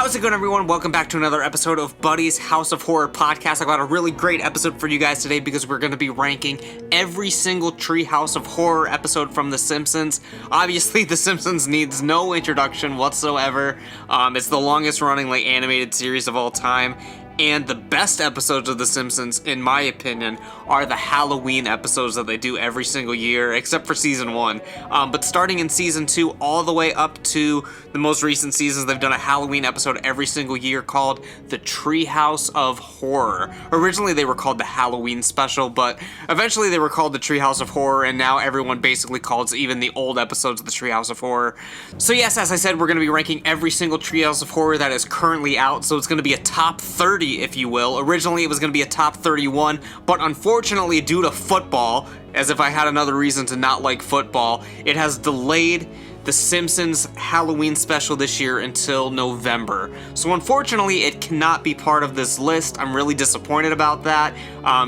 How's it going, everyone? Welcome back to another episode of Buddy's House of Horror podcast. I got a really great episode for you guys today because we're going to be ranking every single Treehouse of Horror episode from The Simpsons. Obviously, The Simpsons needs no introduction whatsoever. It's the longest running animated series of all time. And the best episodes of The Simpsons, in my opinion, are the Halloween episodes that they do every single year, except for Season 1. But starting in Season 2 all the way up to the most recent seasons, they've done a Halloween episode every single year called the Treehouse of Horror. Originally, they were called the Halloween Special, but eventually they were called the Treehouse of Horror, and now everyone basically calls even the old episodes of the Treehouse of Horror. So yes, as I said, we're going to be ranking every single Treehouse of Horror that is currently out, so it's going to be a top 30, if you will. Originally, it was going to be a top 31, but unfortunately, due to football, as if I had another reason to not like football, it has delayed the Simpsons Halloween special this year until November. So unfortunately, it cannot be part of this list. I'm really disappointed about that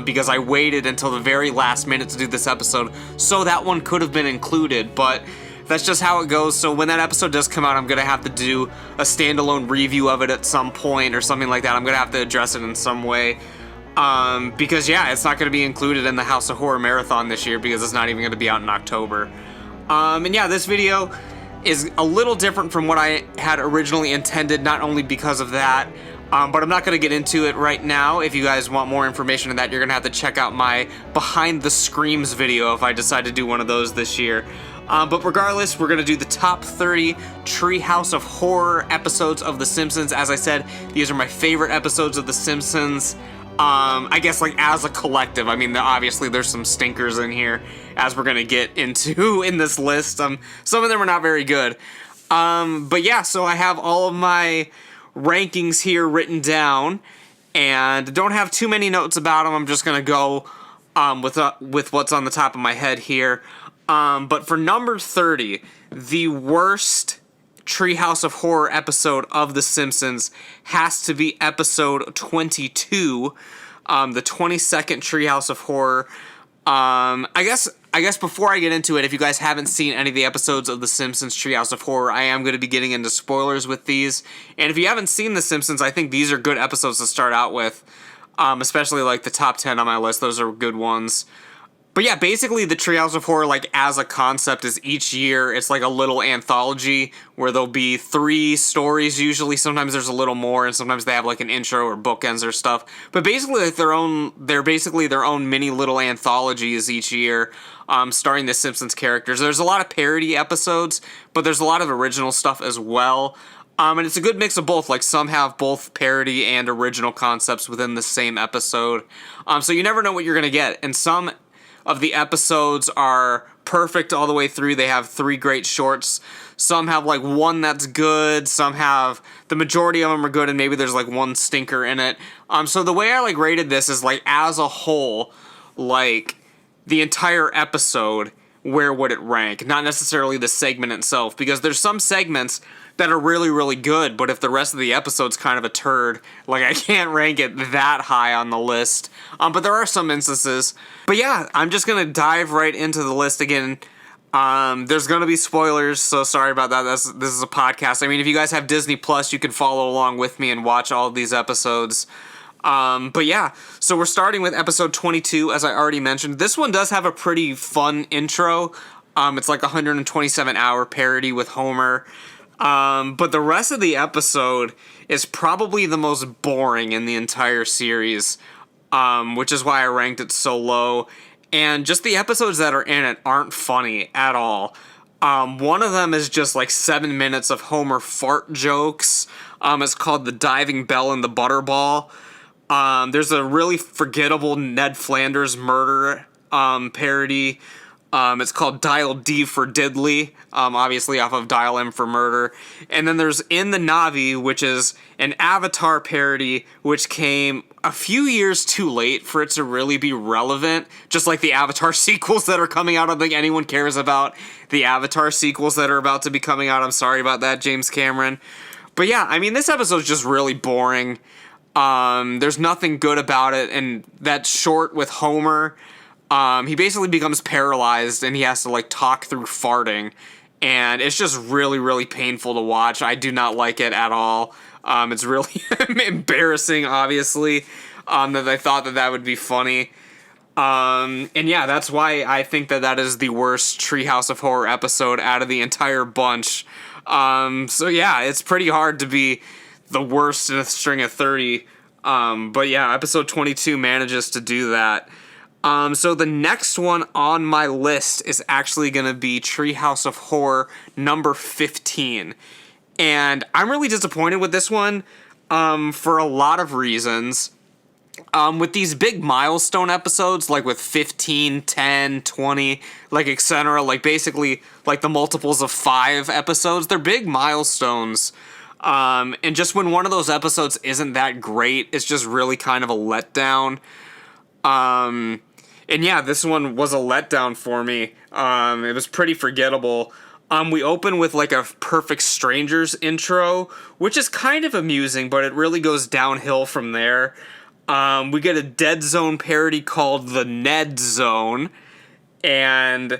because I waited until the very last minute to do this episode, so that one could have been included, but that's just how it goes. So when that episode does come out, I'm gonna have to do a standalone review of it at some point or something like that. I'm gonna have to address it in some way because yeah, it's not gonna be included in the House of Horror Marathon this year because it's not even gonna be out in October. And yeah, this video is a little different from what I had originally intended, not only because of that, but I'm not going to get into it right now. If you guys want more information on that, you're going to have to check out my Behind the Screams video if I decide to do one of those this year. But regardless, we're going to do the top 30 Treehouse of Horror episodes of The Simpsons. As I said, these are my favorite episodes of The Simpsons. I guess as a collective. I mean, obviously there's some stinkers in here, as we're gonna get into in this list. Some of them are not very good. But yeah, so I have all of my rankings here written down, and don't have too many notes about them. I'm just gonna go with what's on the top of my head here. But for number 30, the worst Treehouse of Horror episode of The Simpsons has to be episode 22, the 22nd Treehouse of Horror. I guess before I get into it, if you guys haven't seen any of the episodes of The Simpsons Treehouse of Horror, I am going to be getting into spoilers with these. And if you haven't seen The Simpsons, I think these are good episodes to start out with, especially the top 10 on my list. Those are good ones. But yeah, basically the Treehouse of Horror, as a concept, is each year it's a little anthology where there'll be 3 stories usually. Sometimes there's a little more, and sometimes they have an intro or bookends or stuff. But basically they're basically their own mini little anthologies each year, starring the Simpsons characters. There's a lot of parody episodes, but there's a lot of original stuff as well. And it's a good mix of both. Some have both parody and original concepts within the same episode. So you never know what you're gonna get. And some of the episodes are perfect all the way through. They have 3 great shorts. Some have one that's good. Some have, the majority of them are good, and maybe there's one stinker in it. So the way I rated this is as a whole, the entire episode, where would it rank? Not necessarily the segment itself, because there's some segments that are really, really good, but if the rest of the episode's kind of a turd, I can't rank it that high on the list. But there are some instances. But yeah, I'm just gonna dive right into the list again. There's gonna be spoilers, so sorry about that. This is a podcast. I mean, if you guys have Disney Plus, you can follow along with me and watch all of these episodes. But yeah, so we're starting with episode 22, as I already mentioned. This one does have a pretty fun intro. It's a 127-hour parody with Homer. But the rest of the episode is probably the most boring in the entire series, which is why I ranked it so low. And just the episodes that are in it aren't funny at all. One of them is just 7 minutes of Homer fart jokes. It's called The Diving Bell and the Butterball. There's a really forgettable Ned Flanders murder parody. It's called Dial D for Diddley, obviously off of Dial M for Murder. And then there's In the Navi, which is an Avatar parody, which came a few years too late for it to really be relevant. Just like the Avatar sequels that are coming out. I don't think anyone cares about the Avatar sequels that are about to be coming out. I'm sorry about that, James Cameron. But yeah, I mean, this episode's just really boring. There's nothing good about it. And that short with Homer, he basically becomes paralyzed and he has to talk through farting, and it's just really, really painful to watch. I do not like it at all. It's really embarrassing, obviously, that I thought that would be funny. And yeah, that's why I think that is the worst Treehouse of Horror episode out of the entire bunch. So yeah, it's pretty hard to be the worst in a string of 30. But yeah, episode 22 manages to do that. So the next one on my list is actually going to be Treehouse of Horror number 15. And I'm really disappointed with this one, for a lot of reasons. With these big milestone episodes, like with 15, 10, 20, like etc., like basically like the multiples of 5 episodes, they're big milestones. And just when one of those episodes isn't that great, it's just really kind of a letdown. And yeah, this one was a letdown for me. It was pretty forgettable. We open with like a Perfect Strangers intro, which is kind of amusing, but it really goes downhill from there. We get a Dead Zone parody called The Ned Zone, and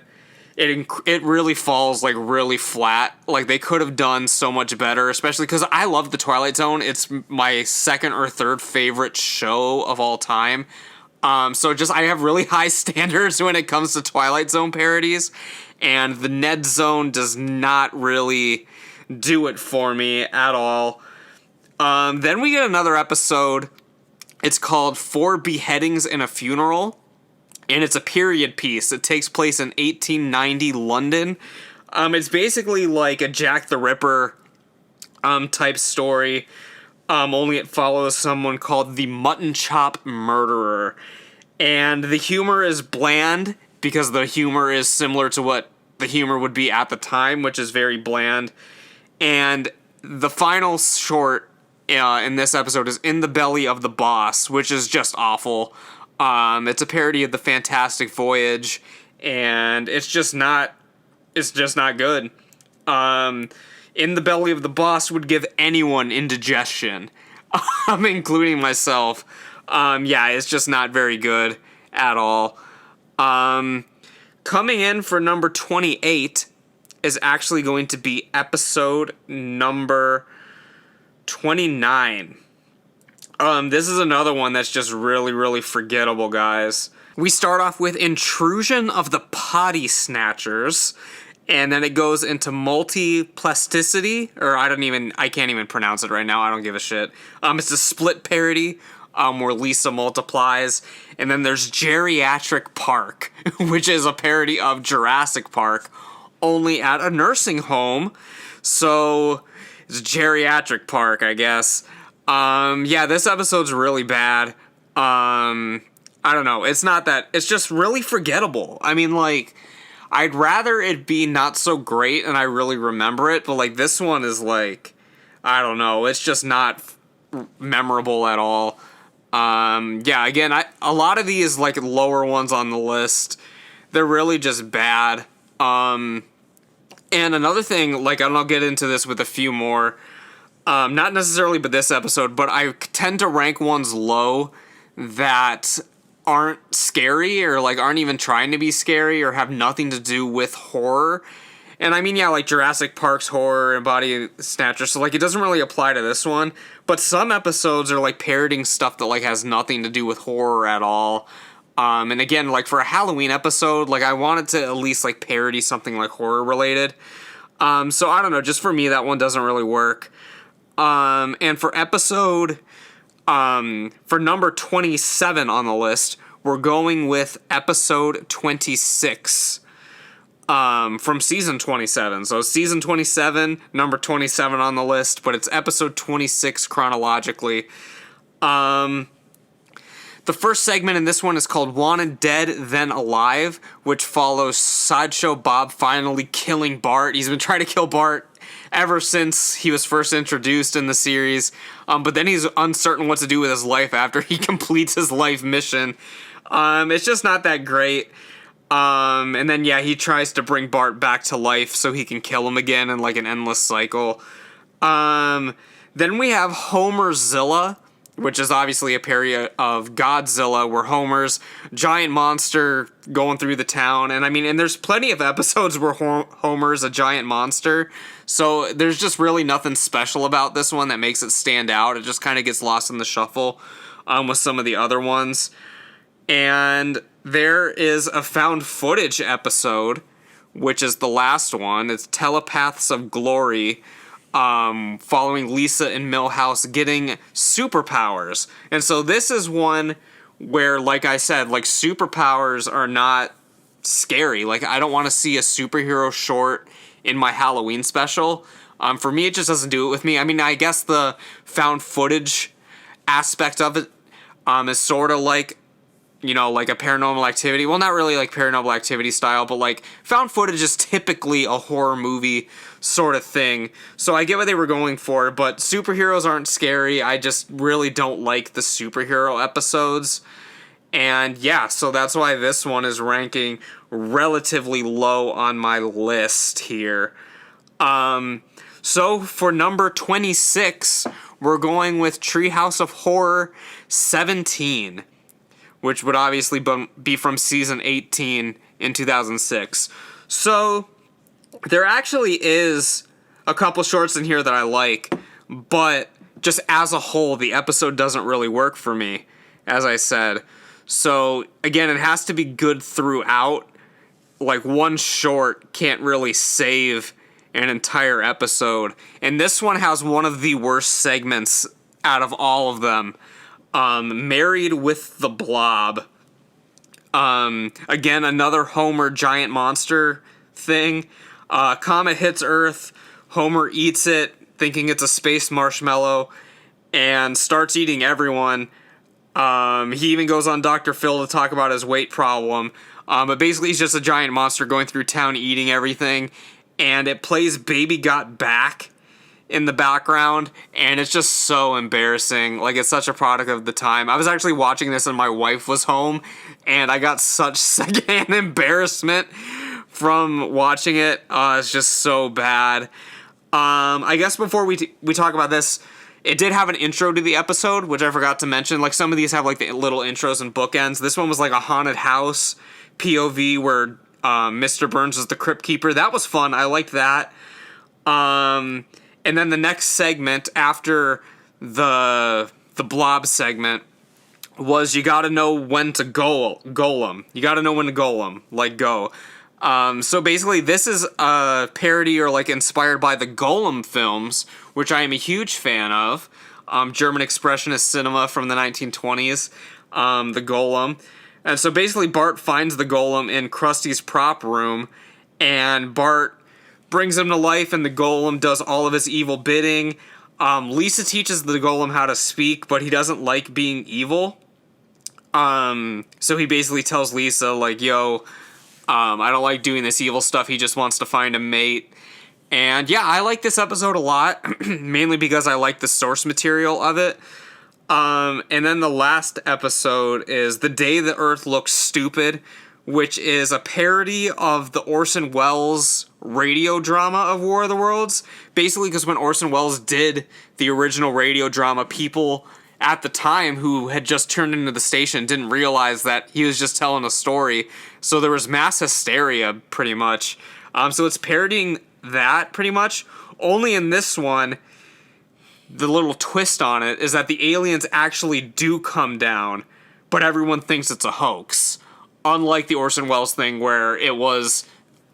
it really falls like really flat. Like they could have done so much better, especially because I love The Twilight Zone. It's my second or third favorite show of all time. So just I have really high standards when it comes to Twilight Zone parodies, and The Ned Zone does not really do it for me at all. Then we get another episode. It's called 4 Beheadings and a Funeral, and it's a period piece. It takes place in 1890 London. It's basically like a Jack the Ripper type story, only it follows someone called the Mutton Chop Murderer. And the humor is bland, because the humor is similar to what the humor would be at the time, which is very bland. And the final short in this episode is In the Belly of the Boss, which is just awful. It's a parody of The Fantastic Voyage, and it's just not good. In the Belly of the Boss would give anyone indigestion, including myself. Yeah, it's just not very good at all. Coming in for number 28 is actually going to be episode number 29. This is another one that's just really, really forgettable, guys. We start off with Intrusion of the Potty Snatchers, and then it goes into Multiplasticity, or I can't even pronounce it right now, I don't give a shit. It's a Split parody, where Lisa multiplies, and then there's Geriatric Park, which is a parody of Jurassic Park, only at a nursing home, so it's Geriatric Park, I guess. Yeah, this episode's really bad. I don't know, it's just really forgettable. I mean, like, I'd rather it be not so great and I really remember it, but like this one is like, I don't know, it's just not memorable at all. Yeah, again, a lot of these like lower ones on the list, they're really just bad. And another thing, like, I'll get into this with a few more, not necessarily but this episode, but I tend to rank ones low that aren't scary or like aren't even trying to be scary or have nothing to do with horror. And I mean, yeah, like Jurassic Park's horror and Body Snatcher, so like it doesn't really apply to this one, but some episodes are like parodying stuff that like has nothing to do with horror at all. And again, like for a Halloween episode, like I wanted to at least like parody something like horror related. So I don't know, just for me that one doesn't really work. And for for number 27 on the list, we're going with episode 26. From season 27. So season 27, number 27 on the list, but it's episode 26 chronologically. The first segment in this one is called Wanted Dead, Then Alive, which follows Sideshow Bob finally killing Bart. He's been trying to kill Bart ever since he was first introduced in the series, but then he's uncertain what to do with his life after he completes his life mission. It's just not that great. And then, yeah, he tries to bring Bart back to life so he can kill him again in, like, an endless cycle. Then we have Homer Zilla, which is obviously a parody of Godzilla, where Homer's giant monster going through the town. And I mean, and there's plenty of episodes where Homer's a giant monster. So there's just really nothing special about this one that makes it stand out. It just kind of gets lost in the shuffle with some of the other ones. And there is a found footage episode, which is the last one. It's Telepaths of Glory, following Lisa and Milhouse getting superpowers. And so this is one where, like I said, like, superpowers are not scary. Like, I don't want to see a superhero short in my Halloween special. For me, it just doesn't do it with me. I mean, I guess the found footage aspect of it is sort of like, you know, like a Paranormal Activity. Well, not really like Paranormal Activity style, but like found footage is typically a horror movie sort of thing. So I get what they were going for, but superheroes aren't scary. I just really don't like the superhero episodes. And yeah, so that's why this one is ranking relatively low on my list here. So for number 26, we're going with Treehouse of Horror 17. Which would obviously be from season 18 in 2006. So there actually is a couple shorts in here that I like, but just as a whole, the episode doesn't really work for me, as I said. So again, it has to be good throughout. Like, one short can't really save an entire episode. And this one has one of the worst segments out of all of them. Married with the Blob. Again, another Homer giant monster thing. Comet hits Earth. Homer eats it, thinking it's a space marshmallow, and starts eating everyone. He even goes on Dr. Phil to talk about his weight problem. But basically, he's just a giant monster going through town eating everything. And it plays Baby Got Back in the background, and it's just so embarrassing. Like, it's such a product of the time. I was actually watching this and my wife was home, and I got such secondhand embarrassment from watching it. It's just so bad. I guess before we talk about this, it did have an intro to the episode, which I forgot to mention. Like, some of these have like the little intros and bookends. This one was like a haunted house POV where Mr. Burns was the crypt keeper. That was fun. I liked that. And then the next segment after the Blob segment was you gotta know when to Golem. You gotta know when to Golem, like go. So basically this is a parody or like inspired by the Golem films, which I am a huge fan of. German expressionist cinema from the 1920s, the Golem. And so basically Bart finds the Golem in Krusty's prop room, and Bart brings him to life, and the Golem does all of his evil bidding. Lisa teaches the Golem how to speak, but he doesn't like being evil. So he basically tells Lisa, like, yo, I don't like doing this evil stuff. He just wants to find a mate. And yeah, I like this episode a lot, mainly because I like the source material of it. And then the last episode is The Day the Earth Looks Stupid, which is a parody of the Orson Welles radio drama of War of the Worlds. Basically, because when Orson Welles did the original radio drama, people at the time who had just turned into the station didn't realize that he was just telling a story. So there was mass hysteria, pretty much. So it's parodying that, pretty much. Only in this one, the little twist on it is that the aliens actually do come down, but everyone thinks it's a hoax. Unlike the Orson Welles thing where it was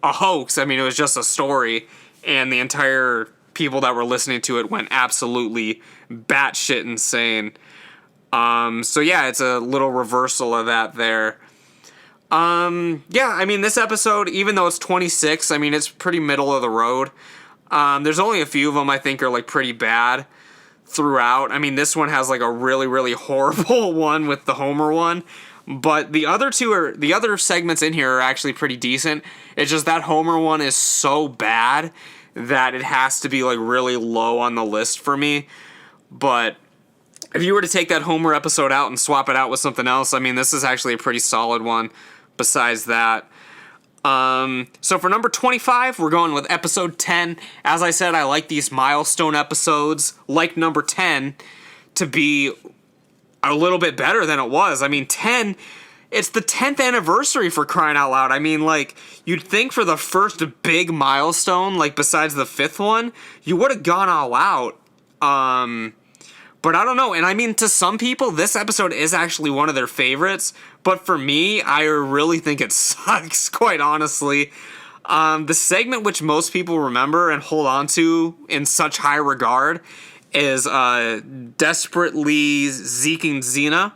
a hoax. I mean, it was just a story, and the entire people that were listening to it went absolutely batshit insane. So yeah, it's a little reversal of that there. Yeah, I mean, this episode, even though it's 26, I mean, it's pretty middle of the road. There's only a few of them I think are like pretty bad throughout. I mean, this one has like a really, really horrible one with the Homer one. But the other segments in here are actually pretty decent. It's just that Homer one is so bad that it has to be like really low on the list for me. But if you were to take that Homer episode out and swap it out with something else, I mean, this is actually a pretty solid one besides that. So for number 25, we're going with episode 10. As I said, I like these milestone episodes, like number 10, to be a little bit better than it was. I mean, 10, it's the 10th anniversary, for crying out loud. I mean, like, you'd think for the first big milestone, like, besides the 5th one, you would have gone all out. But I don't know. And I mean, to some people, this episode is actually one of their favorites. But for me, I really think it sucks, quite honestly. The segment which most people remember and hold on to in such high regard is Desperately Zeking Xena,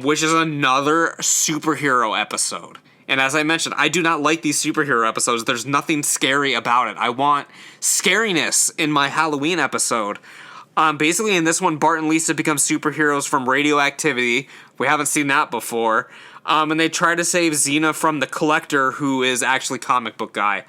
which is another superhero episode. And as I mentioned, I do not like these superhero episodes. There's nothing scary about it. I want scariness in my Halloween episode. Basically, in this one, Bart and Lisa become superheroes from radioactivity. We haven't seen that before. And they try to save Xena from the Collector, who is actually comic book guy.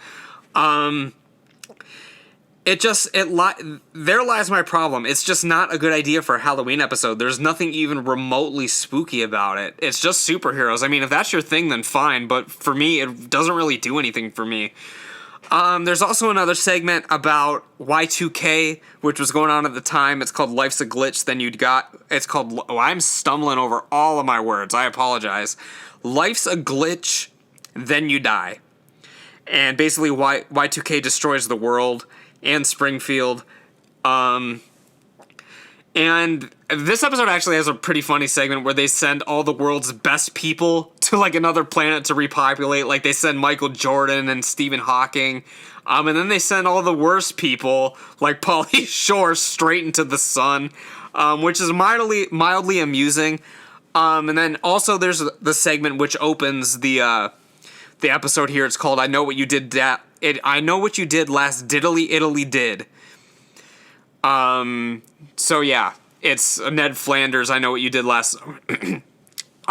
There lies my problem. It's just not a good idea for a Halloween episode. There's nothing even remotely spooky about it. It's just superheroes. I mean, if that's your thing, then fine. But for me, it doesn't really do anything for me. There's also another segment about Y2K, which was going on at the time. It's called Life's a Glitch. It's called, I'm stumbling over all of my words. I apologize. Life's a Glitch, Then You Die. And basically Y2K destroys the world and Springfield. And this episode actually has a pretty funny segment where they send all the world's best people to, like, another planet to repopulate. Like, they send Michael Jordan and Stephen Hawking. And then they send all the worst people, like Pauly Shore, straight into the sun, which is mildly amusing. And then also there's the segment which opens the episode here. It's called I Know What You Did I Know What You Did Last Diddly Italy Did. So yeah, it's Ned Flanders, I Know What You Did Last...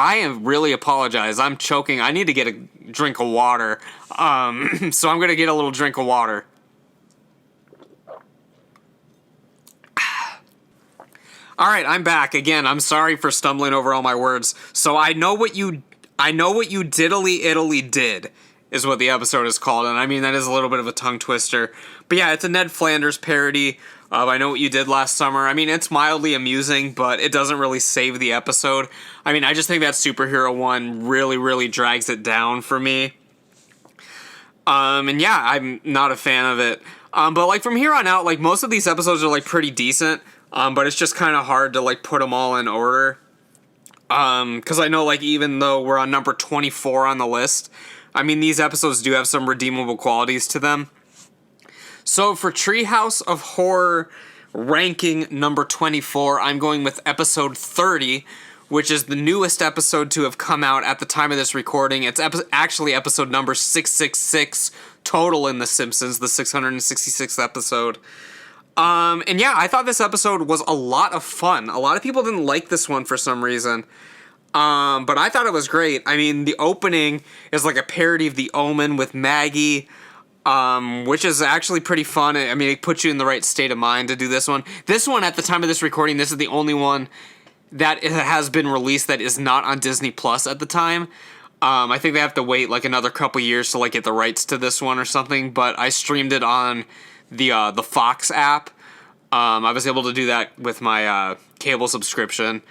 I really apologize. I'm choking. I need to get a drink of water. So I'm going to get a little drink of water. All right, I'm back again. I'm sorry for stumbling over all my words. So I know what you diddly Italy did is what the episode is called. And I mean, that is a little bit of a tongue twister. But yeah, it's a Ned Flanders parody of I Know What You Did Last Summer. I mean, it's mildly amusing, but it doesn't really save the episode. I mean, I just think that superhero one really, really drags it down for me. And yeah, I'm not a fan of it. But like from here on out, like most of these episodes are like pretty decent. But it's just kind of hard to like put them all in order. Because I know like even though we're on number 24 on the list, I mean, these episodes do have some redeemable qualities to them. So for Treehouse of Horror ranking number 24, I'm going with episode 30, which is the newest episode to have come out at the time of this recording. It's actually episode number 666 total in The Simpsons, the 666th episode. And yeah, I thought this episode was a lot of fun. A lot of people didn't like this one for some reason. But I thought it was great. I mean, the opening is like a parody of The Omen with Maggie, which is actually pretty fun. I mean, it puts you in the right state of mind to do this one. This one, at the time of this recording, this is the only one that has been released that is not on Disney Plus at the time. I think they have to wait like another couple years to like get the rights to this one or something, but I streamed it on the Fox app. I was able to do that with my cable subscription.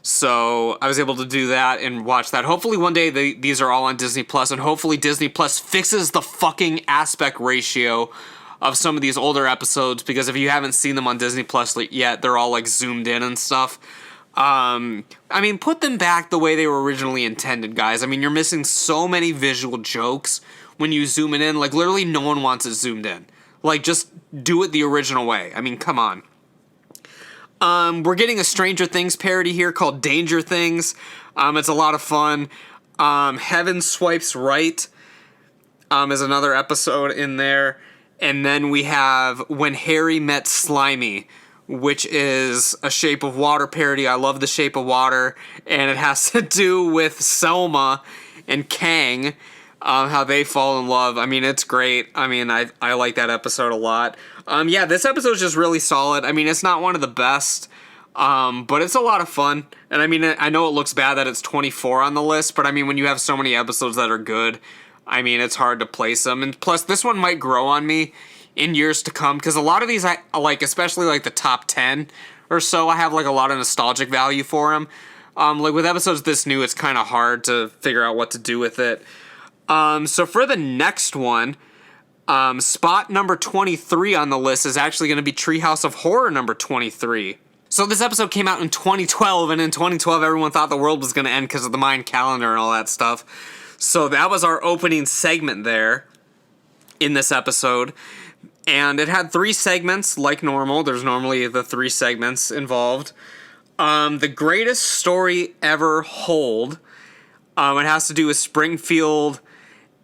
So I was able to do that and watch that. Hopefully one day these are all on Disney Plus, and hopefully Disney Plus fixes the fucking aspect ratio of some of these older episodes, because if you haven't seen them on Disney Plus yet, they're all like zoomed in and stuff. I mean, put them back the way they were originally intended, guys. I mean, you're missing so many visual jokes when you zoom it in. Like, literally no one wants it zoomed in. Like, just do it the original way. I mean, come on. We're getting a Stranger Things parody here called Danger Things. It's a lot of fun. Heaven Swipes Right is another episode in there. And then we have When Harry Met Slimy, which is a Shape of Water parody. I love The Shape of Water. And it has to do with Selma and Kang, how they fall in love. I mean, it's great. I mean, I like that episode a lot. Yeah, this episode's just really solid. I mean, it's not one of the best, but it's a lot of fun. And I mean, I know it looks bad that it's 24 on the list, but I mean, when you have so many episodes that are good, I mean, it's hard to place them. And plus, this one might grow on me in years to come, because a lot of these, I like, especially like the top 10, or so. I have like a lot of nostalgic value for them. Like with episodes this new, it's kind of hard to figure out what to do with it. So for the next one, spot number 23 on the list is actually going to be Treehouse of Horror number 23. So this episode came out in 2012, and in 2012 everyone thought the world was going to end because of the Mayan calendar and all that stuff. So that was our opening segment there in this episode. And it had 3 segments like normal. There's normally the 3 segments involved. The greatest story ever hold. It has to do with Springfield,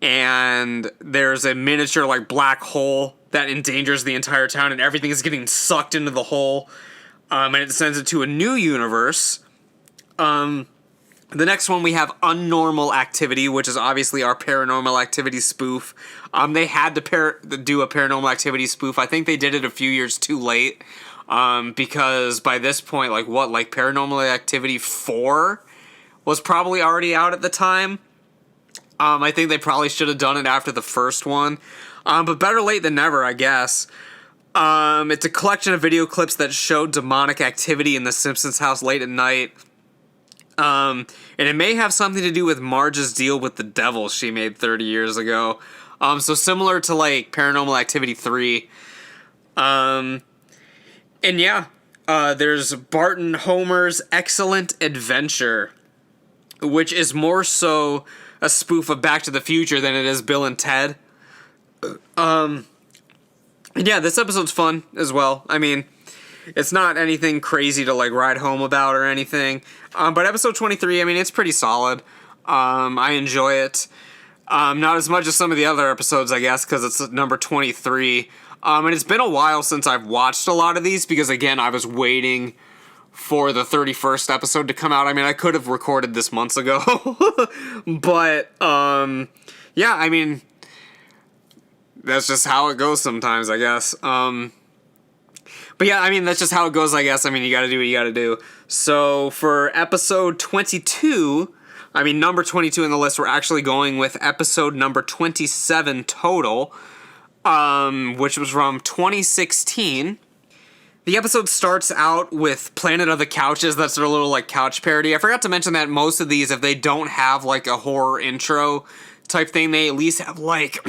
and there's a miniature like black hole that endangers the entire town, and everything is getting sucked into the hole. And it sends it to a new universe. The next one we have Unnormal Activity, which is obviously our Paranormal Activity spoof. They had to do a Paranormal Activity spoof. I think they did it a few years too late. Because by this point, like Paranormal Activity 4 was probably already out at the time. I think they probably should have done it after the first one. But better late than never, I guess. It's a collection of video clips that show demonic activity in the Simpsons house late at night. And it may have something to do with Marge's deal with the devil she made 30 years ago. So similar to like Paranormal Activity 3. And yeah, there's Bart and Homer's Excellent Adventure, which is more so a spoof of Back to the Future than it is Bill and Ted. Yeah, this episode's fun as well. I mean, it's not anything crazy to like ride home about or anything. But episode 23, I mean, it's pretty solid. I enjoy it. Not as much as some of the other episodes, I guess, because it's number 23. And it's been a while since I've watched a lot of these because, again, I was waiting for the 31st episode to come out. I mean, I could have recorded this months ago. But, yeah, I mean, that's just how it goes sometimes, I guess. But yeah, I mean, that's just how it goes, I guess. I mean, you gotta do what you gotta do. So for episode 22, I mean, number 22 in the list, we're actually going with episode number 27 total, which was from 2016. The episode starts out with Planet of the Couches. That's their little, like, couch parody. I forgot to mention that most of these, if they don't have, like, a horror intro type thing, they at least have, like...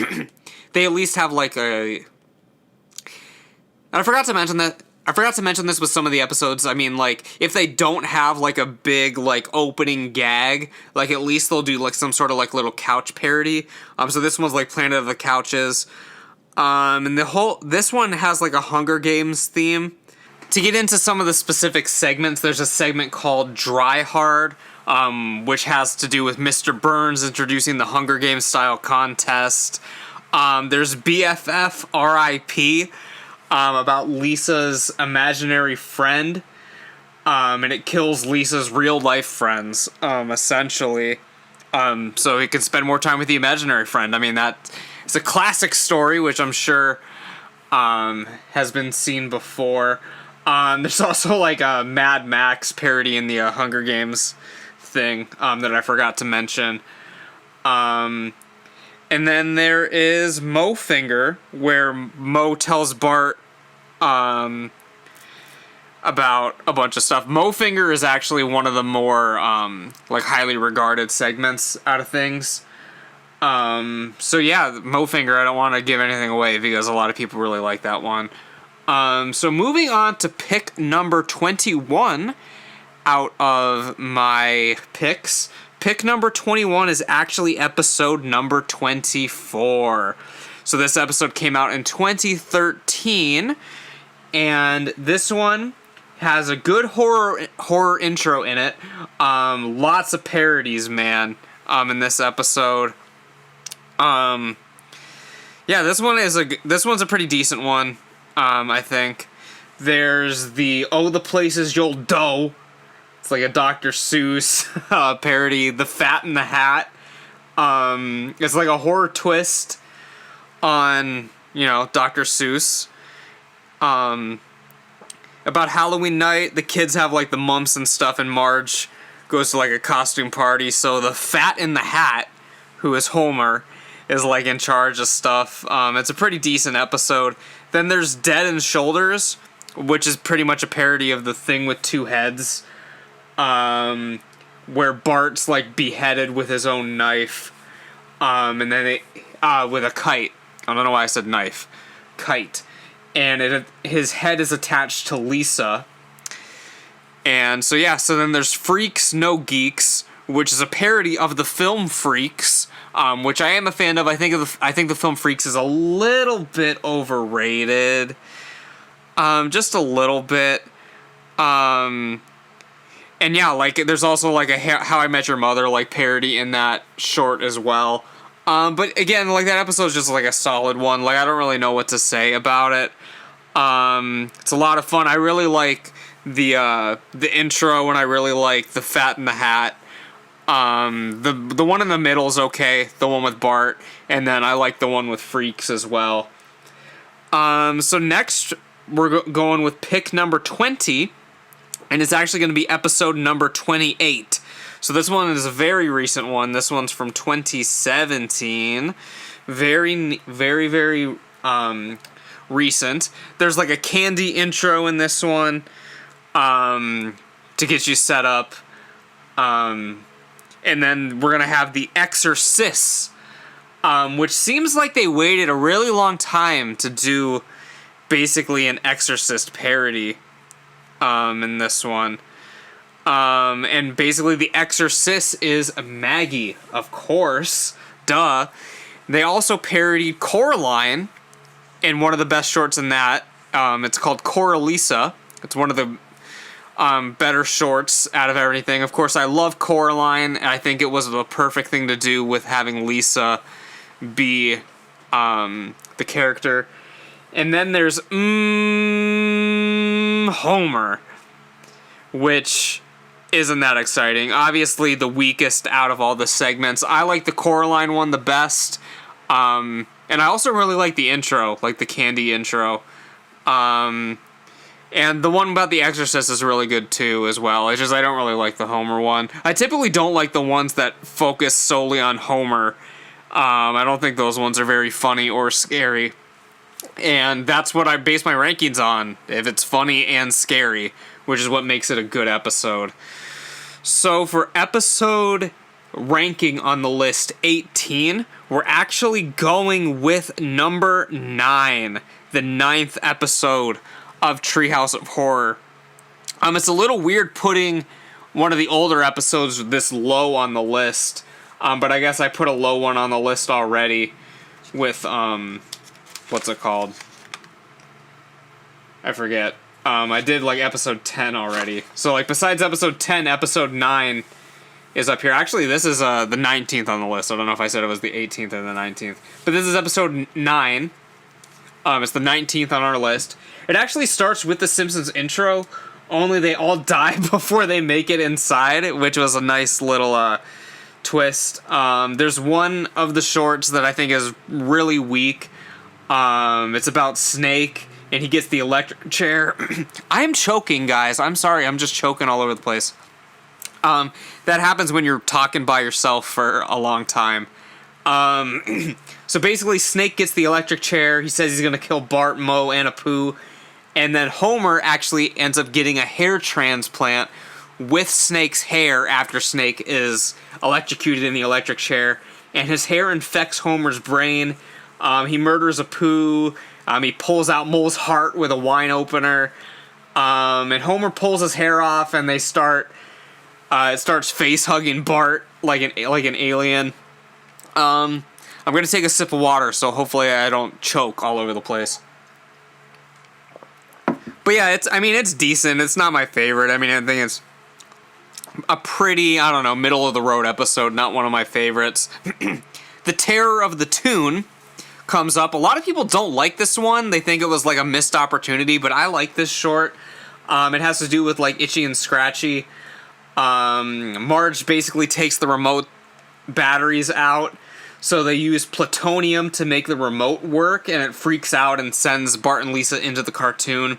they at least have, like, a... And I forgot to mention this with some of the episodes. I mean, like, if they don't have, like, a big, like, opening gag, like, at least they'll do, like, some sort of, like, little couch parody. So this one's, like, Planet of the Couches. And this one has, like, a Hunger Games theme. To get into some of the specific segments, there's a segment called Dry Hard, which has to do with Mr. Burns introducing the Hunger Games style contest. There's BFF RIP, about Lisa's imaginary friend, and it kills Lisa's real life friends, essentially, so he can spend more time with the imaginary friend. I mean, it's a classic story, which I'm sure, has been seen before. There's also, like, a Mad Max parody in the Hunger Games thing, that I forgot to mention. And then there is Mo Finger, where Mo tells Bart about a bunch of stuff. Mo Finger is actually one of the more like highly regarded segments out of things. So yeah, Mo Finger, I don't want to give anything away because a lot of people really like that one. So moving on to pick number 21 out of my picks. Pick number 21 is actually episode number 24. So this episode came out in 2013, and this one has a good horror intro in it. Lots of parodies, man, in this episode. Yeah, this one's a pretty decent one, I think. There's the the places you'll do. It's like a Dr. Seuss parody, The Fat in the Hat. It's like a horror twist on, Dr. Seuss. About Halloween night, the kids have, like, the mumps and stuff, and Marge goes to, like, a costume party. So the Fat in the Hat, who is Homer, is, like, in charge of stuff. It's a pretty decent episode. Then there's Dead and Shoulders, which is pretty much a parody of The Thing with Two Heads, where Bart's like beheaded with his own knife, and then with a kite. I don't know why I said knife. Kite. And his head is attached to Lisa. And so then there's Freaks, No Geeks, which is a parody of the film Freaks, which I am a fan of. I think the film Freaks is a little bit overrated. Just a little bit. And yeah, like there's also like a How I Met Your Mother like parody in that short as well. But again, like that episode is just like a solid one. Like I don't really know what to say about it. It's a lot of fun. I really like the intro, and I really like the Fat in the Hat. The one in the middle is okay, the one with Bart, and then I like the one with Freaks as well. So next we're going with pick number 20, and it's actually going to be episode number 28. So this one is a very recent one. This one's from 2017. Very, very, very recent. There's like a candy intro in this one to get you set up. And then we're going to have The Exorcists, which seems like they waited a really long time to do basically an Exorcist parody in this one. And basically The Exorcist is Maggie, of course. Duh. They also parodied Coraline in one of the best shorts in that. It's called Coralisa. It's one of the better shorts out of everything. Of course, I love Coraline, and I think it was the perfect thing to do with having Lisa be the character. And then there's Homer, which isn't that exciting. Obviously, the weakest out of all the segments. I like the Coraline one the best. And I also really like the intro, like the candy intro. And the one about The Exorcist is really good too, as well. It's just I don't really like the Homer one. I typically don't like the ones that focus solely on Homer. I don't think those ones are very funny or scary. And that's what I base my rankings on, if it's funny and scary, which is what makes it a good episode. So for episode ranking on the list 18, we're actually going with number 9, the 9th episode of Treehouse of Horror. It's a little weird putting one of the older episodes this low on the list, but I guess I put a low one on the list already with, what's it called? I forget. I did like episode 10 already. So like besides episode 10, episode 9 is up here. Actually, this is the 19th on the list. I don't know if I said it was the 18th or the 19th. But this is episode 9. It's the 19th on our list. It actually starts with the Simpsons intro, only they all die before they make it inside, which was a nice little twist. There's one of the shorts that I think is really weak. It's about Snake, and he gets the electric chair. I am choking, guys. I'm sorry. I'm just choking all over the place. That happens when you're talking by yourself for a long time. So basically, Snake gets the electric chair. He says he's going to kill Bart, Moe, and Apu. And then Homer actually ends up getting a hair transplant with Snake's hair after Snake is electrocuted in the electric chair. And his hair infects Homer's brain. He murders Apu. He pulls out Mole's heart with a wine opener. And Homer pulls his hair off, and they start... it starts face-hugging Bart like an alien. I'm going to take a sip of water, so hopefully I don't choke all over the place. But yeah, it's decent. It's not my favorite. I think it's a pretty, middle-of-the-road episode, not one of my favorites. The Terror of the Toon comes up. A lot of people don't like this one. They think it was like a missed opportunity, but I like this short. It has to do with like Itchy and Scratchy. Marge basically takes the remote batteries out, so they use plutonium to make the remote work, and it freaks out and sends Bart and Lisa into the cartoon.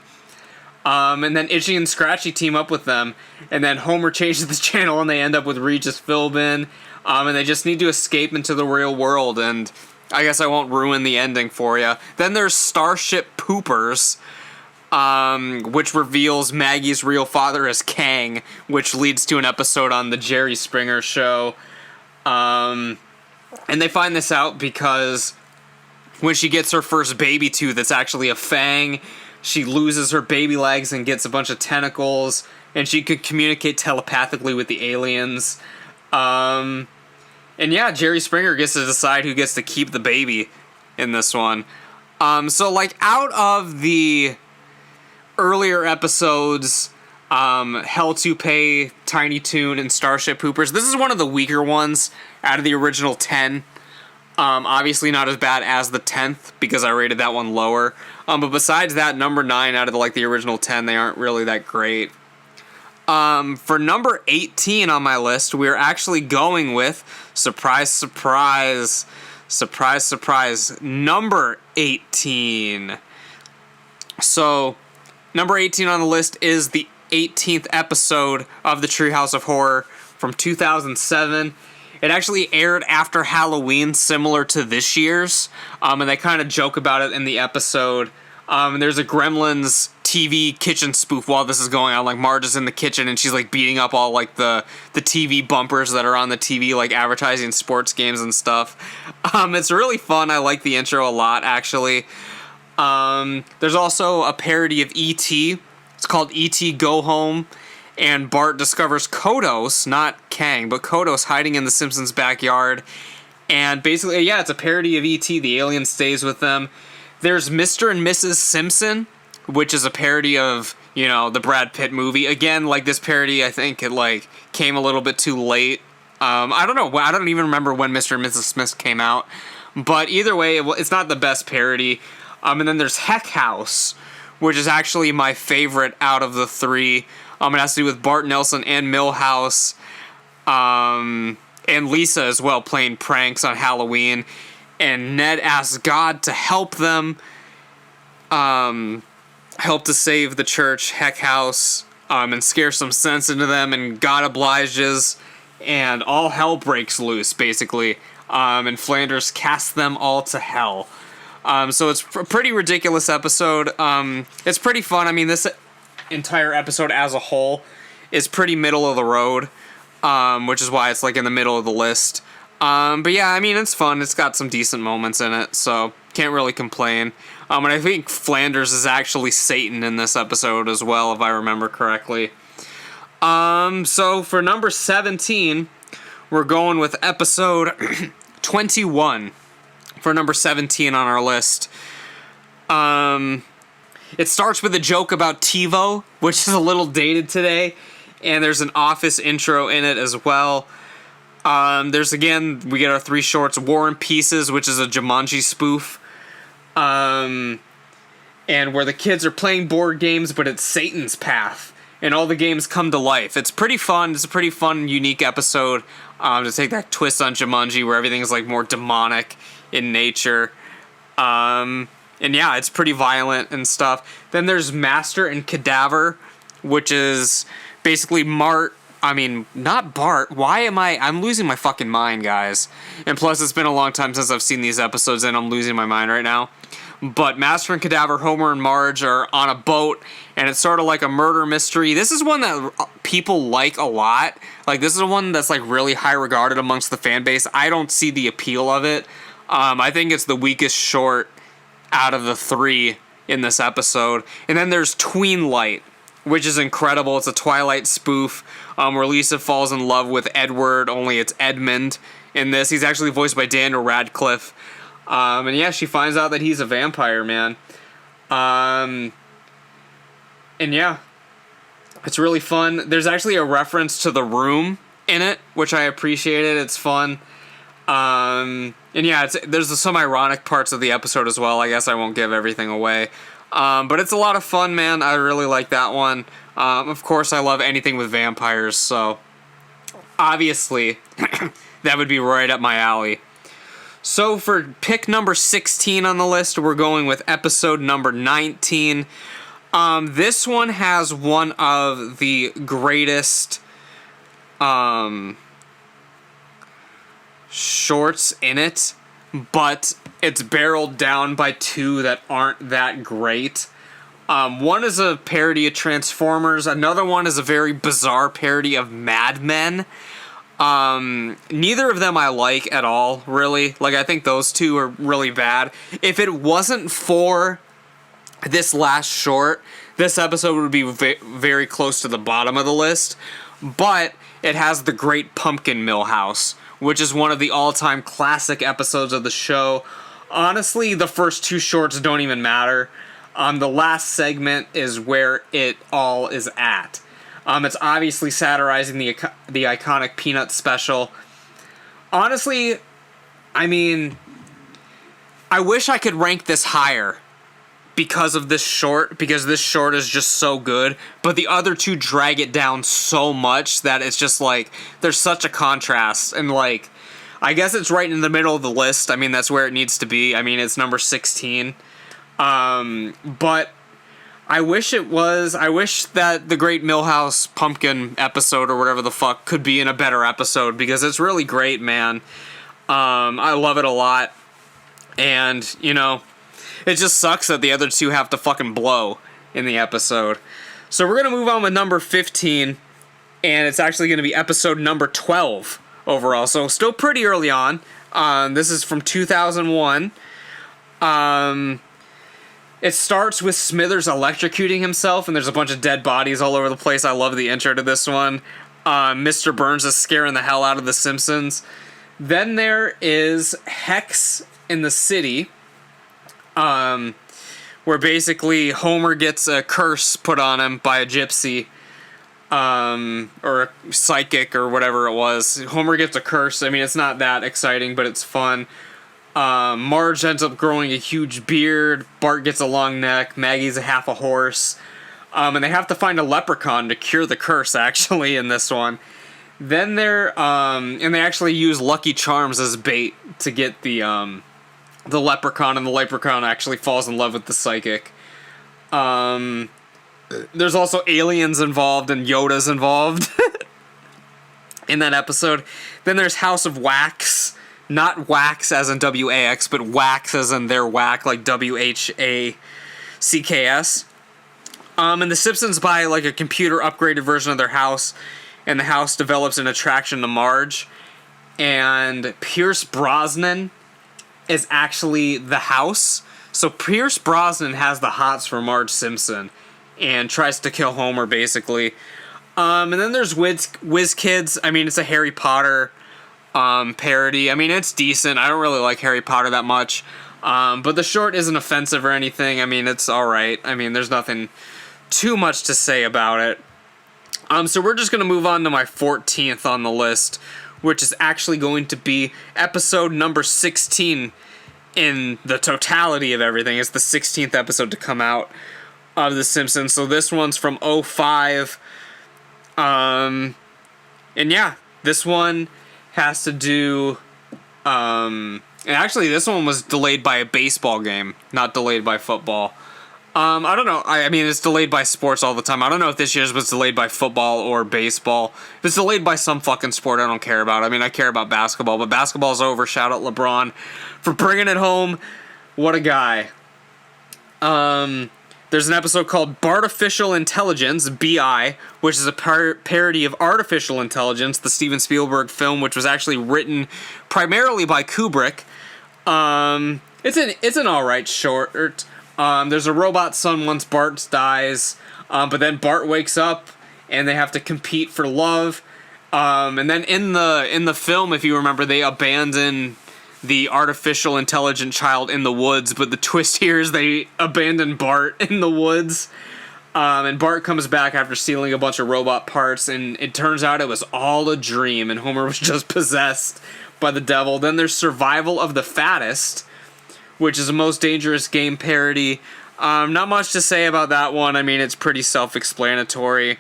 And then Itchy and Scratchy team up with them, and then Homer changes the channel and they end up with Regis Philbin, and they just need to escape into the real world, and I guess I won't ruin the ending for you. Then there's Starship Poopers, which reveals Maggie's real father is Kang, which leads to an episode on the Jerry Springer show. And they find this out because when she gets her first baby tooth, it's actually a fang. She loses her baby legs and gets a bunch of tentacles, and she could communicate telepathically with the aliens. And yeah, Jerry Springer gets to decide who gets to keep the baby in this one. So like out of the earlier episodes, Hell to Pay, Tiny Toon, and Starship Poopers, this is one of the weaker ones out of the original 10. Obviously not as bad as the 10th, because I rated that one lower. But besides that, number 9 out of the original 10, they aren't really that great. For number 18 on my list, we're actually going with, surprise, surprise, surprise, surprise, number 18. So, number 18 on the list is the 18th episode of the Treehouse of Horror from 2007. It actually aired after Halloween, similar to this year's, and they kind of joke about it in the episode. There's a Gremlins TV kitchen spoof while this is going on. Like, Marge is in the kitchen and she's like beating up all like the TV bumpers that are on the TV, like advertising sports games and stuff. It's really fun. I like the intro a lot, actually. There's also a parody of E.T. It's called E.T. Go Home. And Bart discovers Kodos, not Kang, but Kodos hiding in the Simpsons' backyard. And basically, yeah, it's a parody of E.T. The alien stays with them. There's Mr. and Mrs. Simpson, which is a parody of, the Brad Pitt movie. Again, like, this parody, I think it, came a little bit too late. I don't know. I don't even remember when Mr. and Mrs. Smith came out. But either way, it's not the best parody. And then there's Heck House, which is actually my favorite out of the 3. It has to do with Bart Nelson and Milhouse, and Lisa as well, playing pranks on Halloween. And Ned asks God to help them, help to save the church, Heck House, and scare some sense into them. And God obliges, and all hell breaks loose, basically. And Flanders casts them all to hell. So it's a pretty ridiculous episode. It's pretty fun. I mean, this entire episode as a whole is pretty middle of the road, which is why it's in the middle of the list. But yeah, I mean, it's fun. It's got some decent moments in it, so can't really complain. And I think Flanders is actually Satan in this episode as well, if I remember correctly. So for number 17, we're going with episode 21 for number 17 on our list. It starts with a joke about TiVo, which is a little dated today, and there's an Office intro in it as well. We get our 3 shorts, War and Pieces, which is a Jumanji spoof, and where the kids are playing board games, but it's Satan's Path, and all the games come to life. It's pretty fun. It's a pretty fun, unique episode, to take that twist on Jumanji, where everything is more demonic in nature. And yeah, it's pretty violent and stuff. Then there's Master and Cadaver, which is basically not Bart. I'm losing my fucking mind, guys. And plus, it's been a long time since I've seen these episodes, and I'm losing my mind right now. But Master and Cadaver, Homer and Marge are on a boat, and it's sort of like a murder mystery. This is one that people like a lot. This is one that's really high regarded amongst the fan base. I don't see the appeal of it. I think it's the weakest short out of the 3 in this episode. And then there's Tween Light, which is incredible. It's a Twilight spoof, where Lisa falls in love with Edward, only it's Edmund in this. He's actually voiced by Daniel Radcliffe. And yeah, she finds out that he's a vampire, man. And yeah, it's really fun. There's actually a reference to The Room in it, which I appreciated. It's fun. And yeah, there's some ironic parts of the episode as well. I guess I won't give everything away. But it's a lot of fun, man. I really like that one. Of course, I love anything with vampires, so obviously that would be right up my alley. So for pick number 16 on the list, we're going with episode number 19. This one has one of the greatest shorts in it, but it's barreled down by 2 that aren't that great. One is a parody of Transformers. Another one is a very bizarre parody of Mad Men. Neither of them I like at all, really. Like, I think those two are really bad. If it wasn't for this last short, this episode would be very close to the bottom of the list. But it has the Great Pumpkin Millhouse, which is one of the all-time classic episodes of the show. Honestly, the first two shorts don't even matter. The last segment is where it all is at. It's obviously satirizing the iconic Peanuts special. Honestly, I mean, I wish I could rank this higher because of this short, because this short is just so good, but the other two drag it down so much that it's just like, there's such a contrast, and like, I guess it's right in the middle of the list. I mean, that's where it needs to be. I mean, it's number 16. But I wish it was. I wish that the Great Millhouse Pumpkin episode or whatever the fuck could be in a better episode, because it's really great, man. I love it a lot. And, you know, it just sucks that the other two have to fucking blow in the episode. So we're going to move on with number 15, and it's actually going to be episode number 12 overall. So still pretty early on. This is from 2001. It starts with Smithers electrocuting himself, and there's a bunch of dead bodies all over the place. I love the intro to this one. Mr. Burns is scaring the hell out of the Simpsons. Then there is Hex in the City, where basically Homer gets a curse put on him by a gypsy, or a psychic, or whatever it was. Homer gets a curse. I mean, it's not that exciting, but it's fun. Marge ends up growing a huge beard. Bart gets a long neck. Maggie's a half a horse. And they have to find a leprechaun to cure the curse, actually, in this one. Then and they actually use Lucky Charms as bait to get the leprechaun, and the leprechaun actually falls in love with the psychic. There's also aliens involved, and Yoda's involved in that episode. Then there's House of Wax. Not wax as in W-A-X, but wax as in their whack, like W-H-A-C-K-S. And the Simpsons buy like a computer upgraded version of their house, and the house develops an attraction to Marge. And Pierce Brosnan is actually the house. So Pierce Brosnan has the hots for Marge Simpson and tries to kill Homer, basically. And then there's Whiz Kids. I mean, it's a Harry Potter parody. I mean, it's decent. I don't really like Harry Potter that much. But the short isn't offensive or anything. I mean, it's alright. I mean, there's nothing too much to say about it. So we're just going to move on to my 14th on the list, which is actually going to be episode number 16 in the totality of everything. It's the 16th episode to come out of The Simpsons. So this one's from 2005. And yeah, this one has to do, and actually this one was delayed by a baseball game, not delayed by football. I don't know, I mean, it's delayed by sports all the time. I don't know if this year's was delayed by football or baseball. If it's delayed by some fucking sport I don't care about. I mean, I care about basketball, but basketball's over. Shout out LeBron for bringing it home. What a guy. There's an episode called Bartificial Intelligence, BI, which is a parody of Artificial Intelligence, the Steven Spielberg film, which was actually written primarily by Kubrick. It's an alright short. There's a robot son once Bart dies, but then Bart wakes up and they have to compete for love. And then in the film, if you remember, they abandon the artificial intelligent child in the woods, but the twist here is they abandon Bart in the woods. And Bart comes back after stealing a bunch of robot parts, and it turns out it was all a dream, and Homer was just possessed by the devil. Then there's Survival of the Fattest, which is a Most Dangerous Game parody. Not much to say about that one. I mean, it's pretty self-explanatory.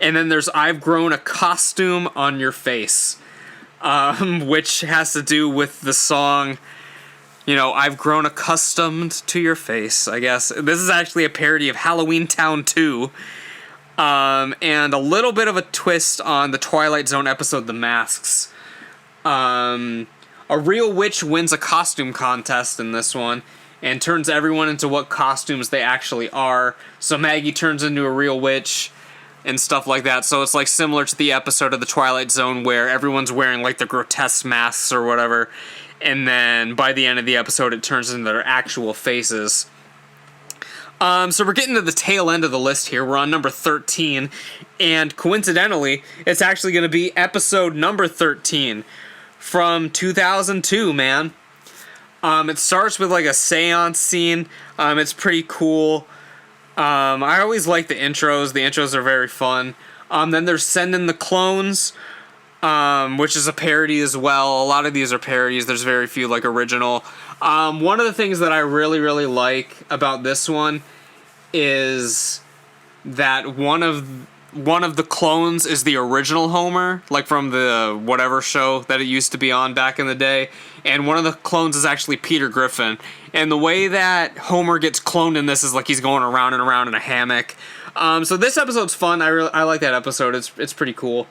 And then there's I've Grown a Costume on Your Face, which has to do with the song, you know, I've grown accustomed to your face, I guess. This is actually a parody of Halloween Town 2, and a little bit of a twist on the Twilight Zone episode The Masks. A real witch wins a costume contest in this one, and turns everyone into what costumes they actually are. So Maggie turns into a real witch and stuff like that. So it's like similar to the episode of The Twilight Zone where everyone's wearing like the grotesque masks or whatever, and then by the end of the episode it turns into their actual faces. So we're getting to the tail end of the list here. We're on number 13, and coincidentally, it's actually going to be episode number 13 from 2002, man. It starts with like a seance scene. It's pretty cool. I always like the intros. The intros are very fun. Then there's Send in the Clones, which is a parody as well. A lot of these are parodies. There's very few like original. One of the things that I really, really like about this one is that one of the clones is the original Homer, like from the whatever show that it used to be on back in the day, and one of the clones is actually Peter Griffin. And the way that Homer gets cloned in this is like he's going around and around in a hammock. So this episode's fun. I like that episode. It's pretty cool.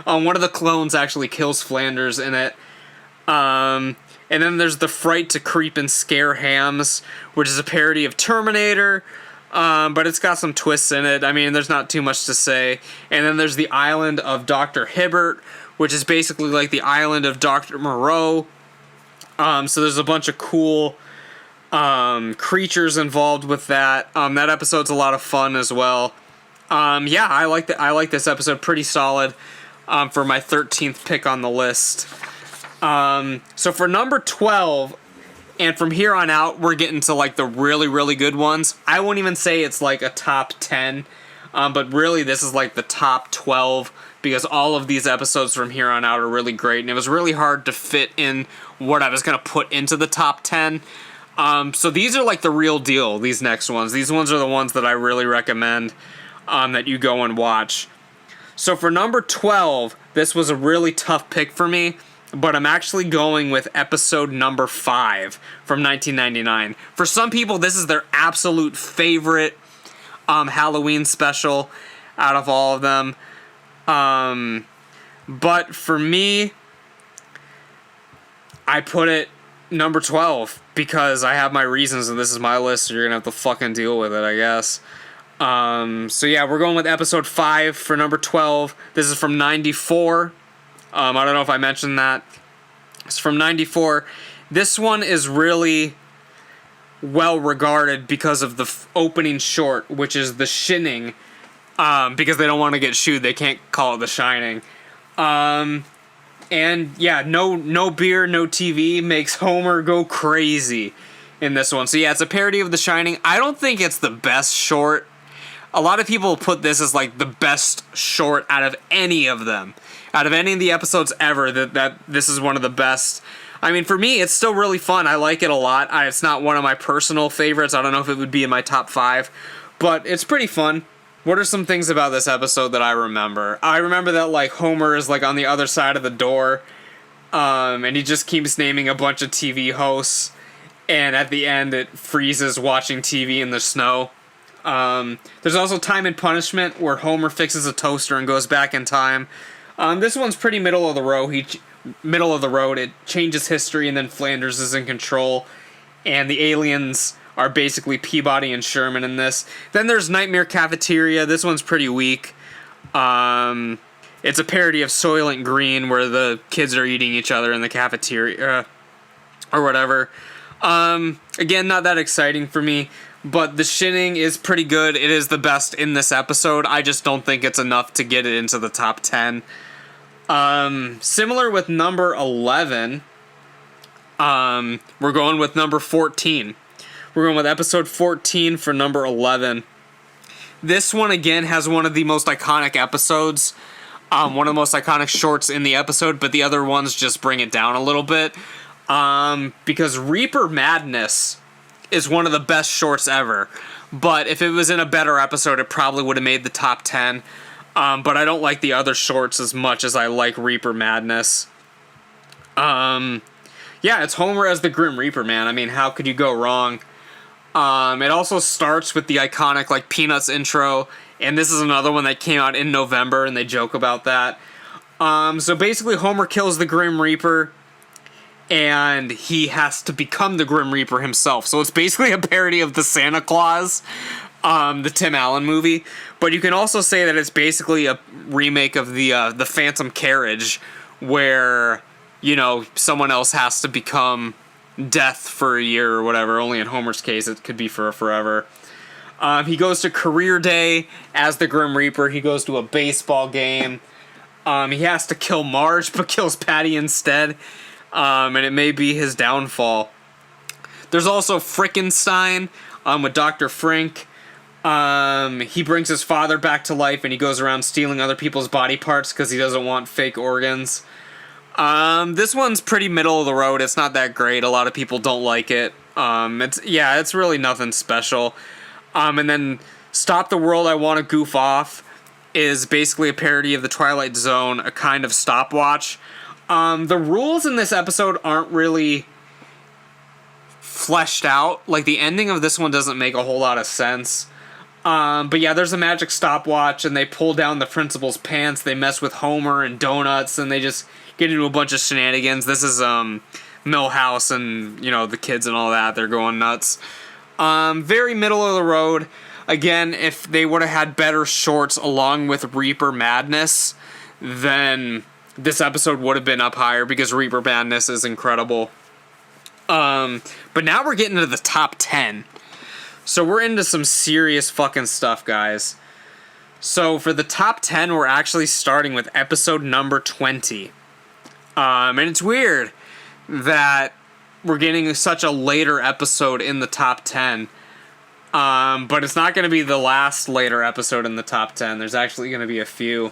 One of the clones actually kills Flanders in it. And then there's the Fright to Creep and Scare Hams, which is a parody of Terminator. But it's got some twists in it. I mean, there's not too much to say. And then there's the Island of Dr. Hibbert, which is basically like the Island of Dr. Moreau. So there's a bunch of cool creatures involved with that. That episode's a lot of fun as well. Yeah, I like this episode. Pretty solid for my 13th pick on the list. So for number 12... and from here on out, we're getting to like the really, really good ones. I won't even say it's like a top 10, but really this is like the top 12 because all of these episodes from here on out are really great. And it was really hard to fit in what I was going to put into the top 10. So these are like the real deal, these next ones. These ones are the ones that I really recommend that you go and watch. So for number 12, this was a really tough pick for me. But I'm actually going with episode number 5 from 1999. For some people, this is their absolute favorite Halloween special out of all of them. But for me, I put it number 12 because I have my reasons and this is my list, so you're going to have to fucking deal with it, I guess. So yeah, we're going with episode 5 for number 12. This is from 94. I don't know if I mentioned that. It's from 94. This one is really well regarded because of the opening short, which is The Shining. Because they don't want to get shooed, they can't call it The Shining. And yeah, no beer, no TV makes Homer go crazy in this one. So yeah, it's a parody of The Shining. I don't think it's the best short. A lot of people put this as like the best short out of any of them. Out of any of the episodes ever, that this is one of the best. I mean, for me, it's still really fun. I like it a lot. It's not one of my personal favorites. I don't know if it would be in my top 5, but it's pretty fun. What are some things about this episode that I remember? I remember that like Homer is like on the other side of the door, and he just keeps naming a bunch of TV hosts, and at the end it freezes watching TV in the snow. There's also Time and Punishment, where Homer fixes a toaster and goes back in time. This one's pretty middle of the road. It changes history, and then Flanders is in control, and the aliens are basically Peabody and Sherman in this. Then there's Nightmare Cafeteria. This one's pretty weak. It's a parody of Soylent Green, where the kids are eating each other in the cafeteria or whatever. Again, not that exciting for me. But The Shining is pretty good. It is the best in this episode. I just don't think it's enough to get it into the top 10. Similar with number 11, we're going with number 14. We're going with episode 14 for number 11. This one, again, has one of the most iconic episodes. One of the most iconic shorts in the episode, but the other ones just bring it down a little bit. Because Reaper Madness is one of the best shorts ever. But if it was in a better episode, it probably would have made the top 10. But I don't like the other shorts as much as I like Reaper Madness. Yeah, it's Homer as the Grim Reaper, man. I mean, how could you go wrong? It also starts with the iconic, like, Peanuts intro. And this is another one that came out in November, and they joke about that. So basically, Homer kills the Grim Reaper. and he has to become the Grim Reaper himself. So it's basically a parody of the Santa Claus, the Tim Allen movie. But you can also say that it's basically a remake of the Phantom Carriage, where, you know, someone else has to become Death for a year or whatever. Only in Homer's case, it could be for forever. He goes to career day as the Grim Reaper. He goes to a baseball game. He has to kill Marge, but kills Patty instead. And it may be his downfall. There's also Frickenstein with Dr. Frink. He brings his father back to life, and he goes around stealing other people's body parts because he doesn't want fake organs. This one's pretty middle of the road. It's not that great. A lot of people don't like it. It's really nothing special. And then Stop the World, I Want to Goof Off is basically a parody of the Twilight Zone, a kind of stopwatch. The rules in this episode aren't really fleshed out. Like, the ending of this one doesn't make a whole lot of sense. But yeah, there's a magic stopwatch, and they pull down the principal's pants, they mess with Homer and donuts, and they just get into a bunch of shenanigans. This is, Millhouse and, you know, the kids and all that. They're going nuts. Very middle of the road. Again, if they would have had better shorts along with Reaper Madness, then this episode would have been up higher, because Reaper Madness is incredible. But now we're getting to the top 10. So we're into some serious fucking stuff, guys. So for the top 10, we're actually starting with episode number 20. And it's weird that we're getting such a later episode in the top 10. But it's not going to be the last later episode in the top 10. There's actually going to be a few.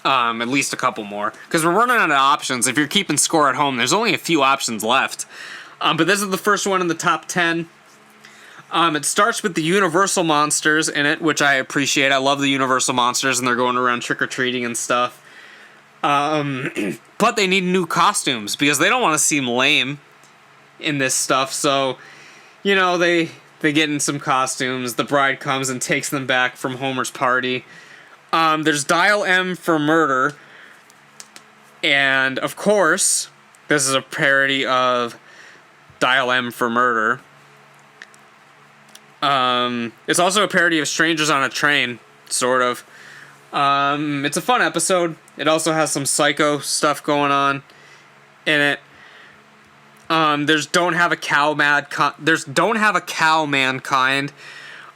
At least a couple more. Because we're running out of options. If you're keeping score at home, there's only a few options left. But this is the first one in the top 10. It starts with the Universal Monsters in it, which I appreciate. I love the Universal Monsters, and they're going around trick-or-treating and stuff. But they need new costumes, because they don't want to seem lame in this stuff. So, you know, they get in some costumes. The bride comes and takes them back from Homer's party. There's Dial M for Murder. And, of course, this is a parody of Dial M for Murder. It's also a parody of Strangers on a Train, sort of. It's a fun episode. It also has some psycho stuff going on in it. There's Don't Have a Cow Mankind.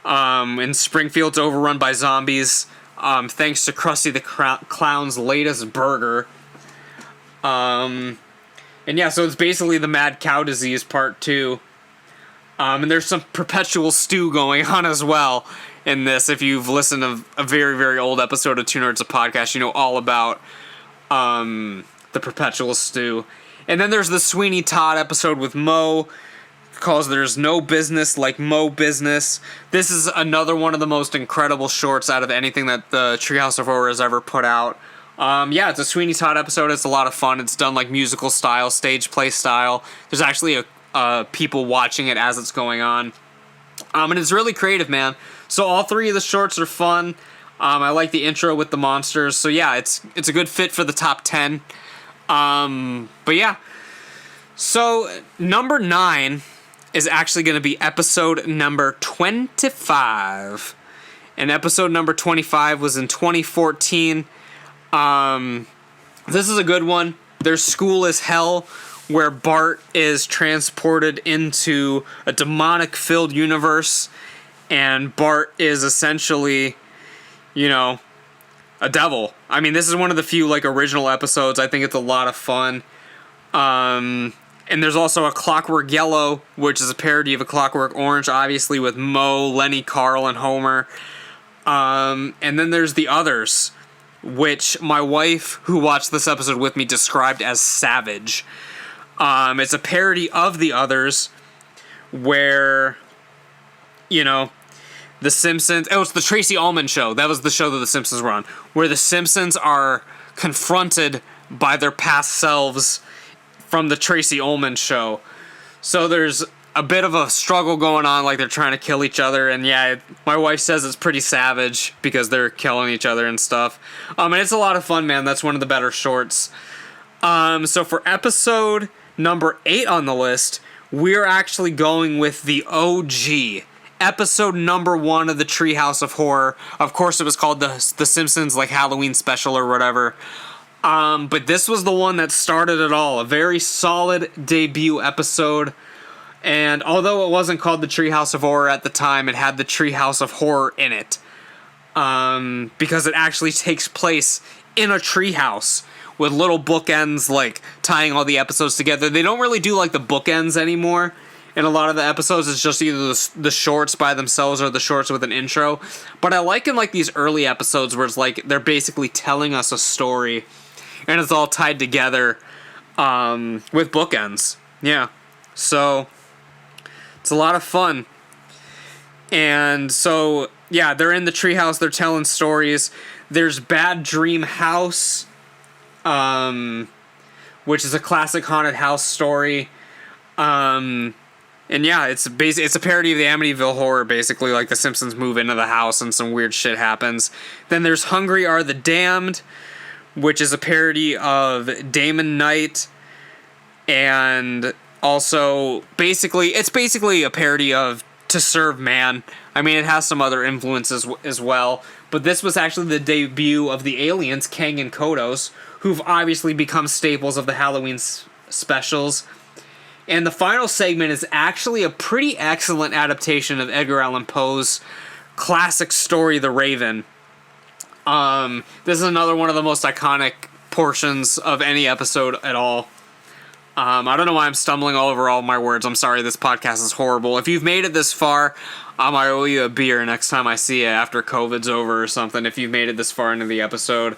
In Springfield's overrun by zombies. Thanks to Krusty the Clown's latest burger. And yeah, so it's basically the mad cow disease part 2. And there's some perpetual stew going on as well in this. If you've listened to a very, very old episode of Two Nerds, a Podcast, you know all about the perpetual stew. And then there's the Sweeney Todd episode with Moe, calls There's No Business Like Moe Business. This is another one of the most incredible shorts out of anything that the Treehouse of Horror has ever put out. Yeah, it's a Sweeney Todd episode. It's a lot of fun. It's done like musical style, stage play style. There's actually people watching it as it's going on. And it's really creative, man. So all three of the shorts are fun. I like the intro with the monsters. So yeah, it's a good fit for the top 10. But yeah. So number 9 is actually going to be episode number 25. And episode number 25 was in 2014. This is a good one. There's School is Hell, where Bart is transported into a demonic-filled universe, and Bart is essentially, you know, a devil. I mean, this is one of the few, like, original episodes. I think it's a lot of fun. And there's also a Clockwork Yellow, which is a parody of A Clockwork Orange, obviously, with Moe, Lenny, Carl, and Homer. And then there's The Others, which my wife, who watched this episode with me, described as savage. It's a parody of The Others, where, you know, the Simpsons... Oh, it's the Tracy Ullman Show. That was the show that the Simpsons were on. Where the Simpsons are confronted by their past selves from the Tracy Ullman Show. So there's a bit of a struggle going on, like they're trying to kill each other. And yeah, my wife says it's pretty savage because they're killing each other and stuff. And it's a lot of fun, man. That's one of the better shorts. So for episode number 8 on the list, we're actually going with the OG. Episode number 1 of the Treehouse of Horror. Of course, it was called the Simpsons like Halloween special or whatever. But this was the one that started it all. A very solid debut episode. And although it wasn't called the Treehouse of Horror at the time, it had the Treehouse of Horror in it. Because it actually takes place in a treehouse with little bookends, like, tying all the episodes together. They don't really do, like, the bookends anymore. In a lot of the episodes, it's just either the shorts by themselves or the shorts with an intro. But I like in, like, these early episodes where it's, like, they're basically telling us a story. And it's all tied together with bookends. Yeah. So, it's a lot of fun. And so, yeah, they're in the treehouse. They're telling stories. There's Bad Dream House, which is a classic haunted house story. And yeah, it's a parody of the Amityville Horror, basically. Like, the Simpsons move into the house and some weird shit happens. Then there's Hungry Are the Damned, which is a parody of Damon Knight. And also, it's basically a parody of To Serve Man. I mean, it has some other influences as well. But this was actually the debut of the aliens, Kang and Kodos, who've obviously become staples of the Halloween specials. And the final segment is actually a pretty excellent adaptation of Edgar Allan Poe's classic story, The Raven. This is another one of the most iconic portions of any episode at all. I don't know why I'm stumbling all over all my words. I'm sorry, this podcast is horrible. If you've made it this far, I owe you a beer next time I see you after COVID's over or something, if you've made it this far into the episode.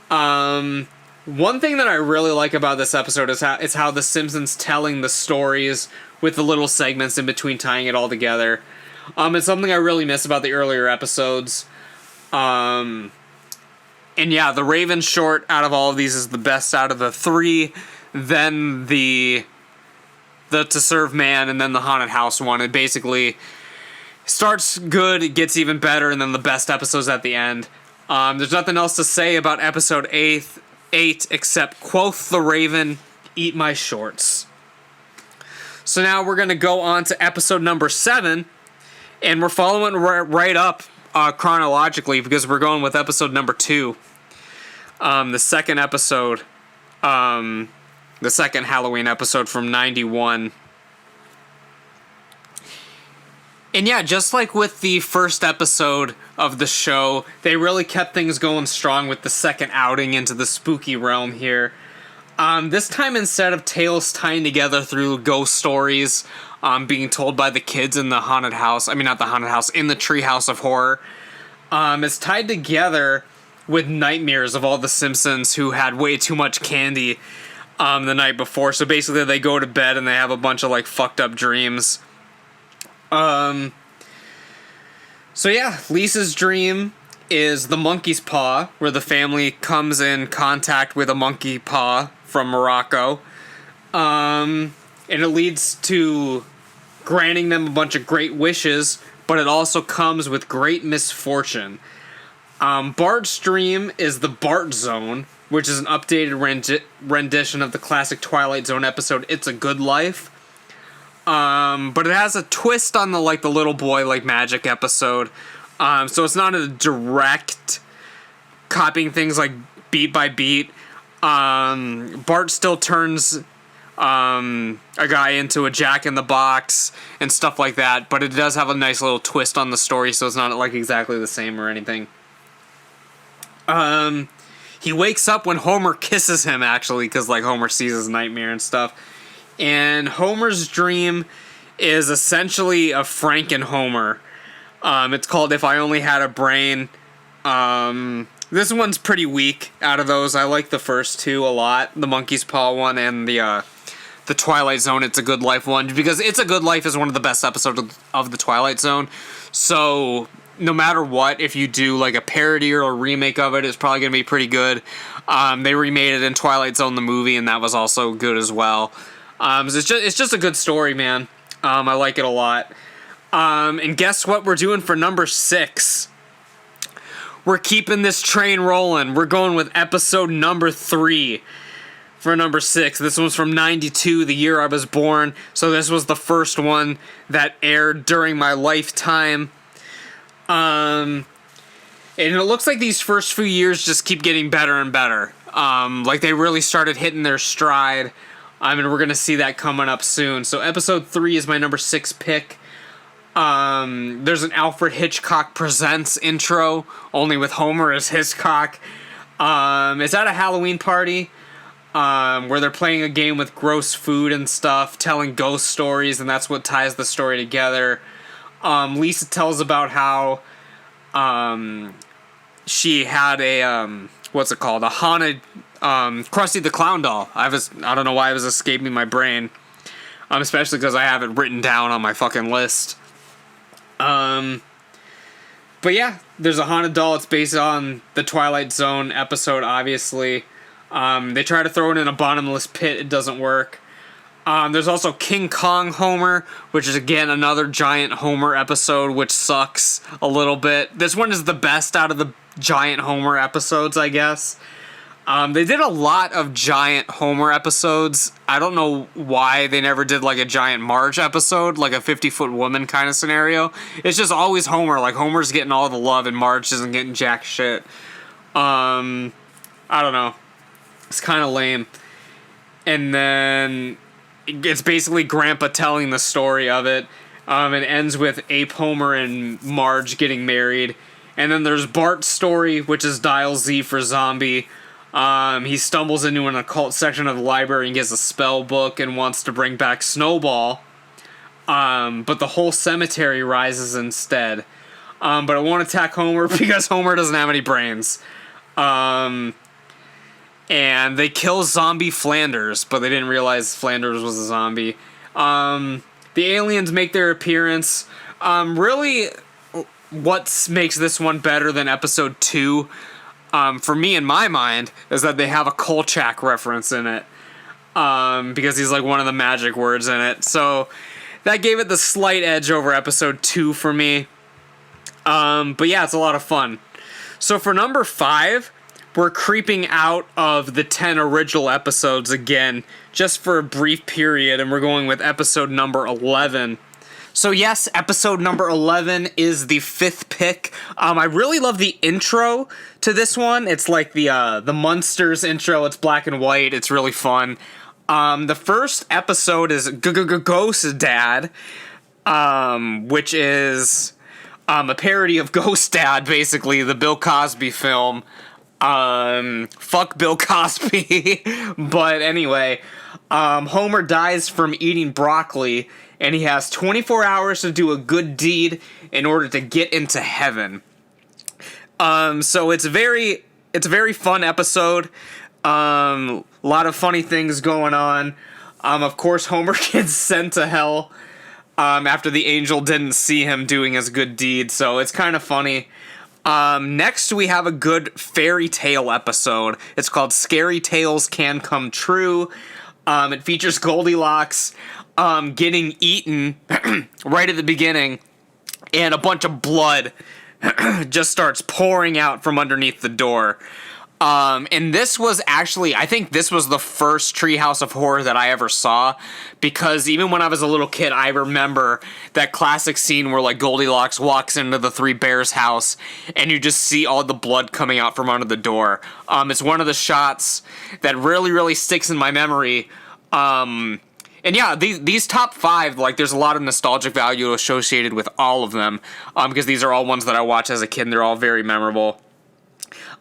One thing that I really like about this episode is how the Simpsons telling the stories with the little segments in between, tying it all together. It's something I really miss about the earlier episodes. And yeah, the Raven short out of all of these is the best out of the 3. Then the To Serve Man, and then the Haunted House one. It basically starts good, it gets even better, and then the best episodes at the end. There's nothing else to say about episode 8 except, quoth the Raven, eat my shorts. So now we're going to go on to episode number 7, and we're following right up chronologically, because we're going with episode number 2. The second episode, the second Halloween episode from 91. And yeah, just like with the first episode of the show, they really kept things going strong with the second outing into the spooky realm here. This time, instead of tales tying together through ghost stories being told by the kids in the haunted house, in the Treehouse of Horror, it's tied together with nightmares of all the Simpsons who had way too much candy the night before. So basically they go to bed and they have a bunch of like fucked up dreams. So yeah, Lisa's dream is the monkey's paw, where the family comes in contact with a monkey paw from Morocco. And it leads to granting them a bunch of great wishes, but it also comes with great misfortune. Bart's dream is the Bart Zone, which is an updated rendition of the classic Twilight Zone episode It's a Good Life. But it has a twist on the little boy magic episode. So it's not a direct copying things like beat by beat. Bart still turns a guy into a Jack-in-the-Box and stuff like that, but it does have a nice little twist on the story, so it's not exactly the same or anything. He wakes up when Homer kisses him, actually, because Homer sees his nightmare and stuff. And Homer's dream is essentially a Franken-Homer. It's called If I Only Had a Brain. This one's pretty weak out of those. I like the first two a lot. The Monkey's Paw one and the Twilight Zone It's a Good Life one. Because It's a Good Life is one of the best episodes of the Twilight Zone. So no matter what, if you do a parody or a remake of it, it's probably going to be pretty good. They remade it in Twilight Zone the movie, and that was also good as well. So it's just a good story, man. I like it a lot. And guess what we're doing for number 6? We're keeping this train rolling. We're going with episode number 3 for number 6. This one's from 92, the year I was born. So this was the first one that aired during my lifetime. And it looks like these first few years just keep getting better and better. Like they really started hitting their stride. And we're going to see that coming up soon. So episode 3 is my number 6 pick. There's an Alfred Hitchcock Presents intro, only with Homer as Hitchcock. It's at a Halloween party. Where they're playing a game with gross food and stuff, telling ghost stories, and that's what ties the story together. Lisa tells about how she had a what's it called? A haunted Krusty the Clown doll. I don't know why it was escaping my brain. Especially because I have it written down on my fucking list. But yeah, there's a haunted doll. It's based on the Twilight Zone episode, obviously. They try to throw it in a bottomless pit. It doesn't work. There's also King Kong Homer, which is, again, another giant Homer episode, which sucks a little bit. This one is the best out of the giant Homer episodes, I guess. They did a lot of giant Homer episodes. I don't know why they never did, like, a giant Marge episode, like a 50-foot woman kind of scenario. It's just always Homer. Like, Homer's getting all the love and Marge isn't getting jack shit. I don't know. It's kind of lame. And then it's basically Grandpa telling the story of it. It ends with Ape Homer and Marge getting married. And then there's Bart's story, which is Dial Z for zombie. He stumbles into an occult section of the library and gets a spell book and wants to bring back Snowball. But the whole cemetery rises instead. But it won't attack Homer because Homer doesn't have any brains. And they kill zombie Flanders, but they didn't realize Flanders was a zombie. The aliens make their appearance. Really, what makes this one better than episode 2, for me in my mind, is that they have a Kolchak reference in it. Because he's like one of the magic words in it. So that gave it the slight edge over episode 2 for me. But yeah, it's a lot of fun. So for number 5... we're creeping out of the 10 original episodes again, just for a brief period, and we're going with episode number 11. So yes, episode number 11 is the 5th pick. I really love the intro to this one. It's like the Munsters intro. It's black and white. It's really fun. The first episode is Ghost Dad, which is a parody of Ghost Dad, basically, the Bill Cosby film. Fuck Bill Cosby. But anyway, Homer dies from eating broccoli, and he has 24 hours to do a good deed in order to get into heaven. So it's a very fun episode. A lot of funny things going on. Of course, Homer gets sent to hell, after the angel didn't see him doing his good deed, so it's kind of funny. Next we have a good fairy tale episode. It's called Scary Tales Can Come True. It features Goldilocks, getting eaten right at the beginning, and a bunch of blood just starts pouring out from underneath the door. And this was actually, I think this was the first Treehouse of Horror that I ever saw, because even when I was a little kid, I remember that classic scene where, like, Goldilocks walks into the Three Bears house, and you just see all the blood coming out from under the door. It's one of the shots that really, really sticks in my memory. And yeah, these top 5, like, there's a lot of nostalgic value associated with all of them, because these are all ones that I watched as a kid, and they're all very memorable.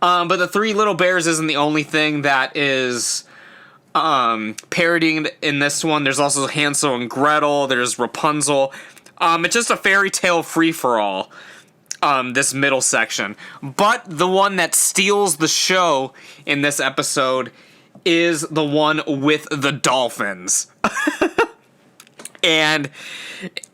But the Three Little Bears isn't the only thing that is parodying in this one. There's also Hansel and Gretel. There's Rapunzel. It's just a fairy tale free-for-all, this middle section. But the one that steals the show in this episode is the one with the dolphins. And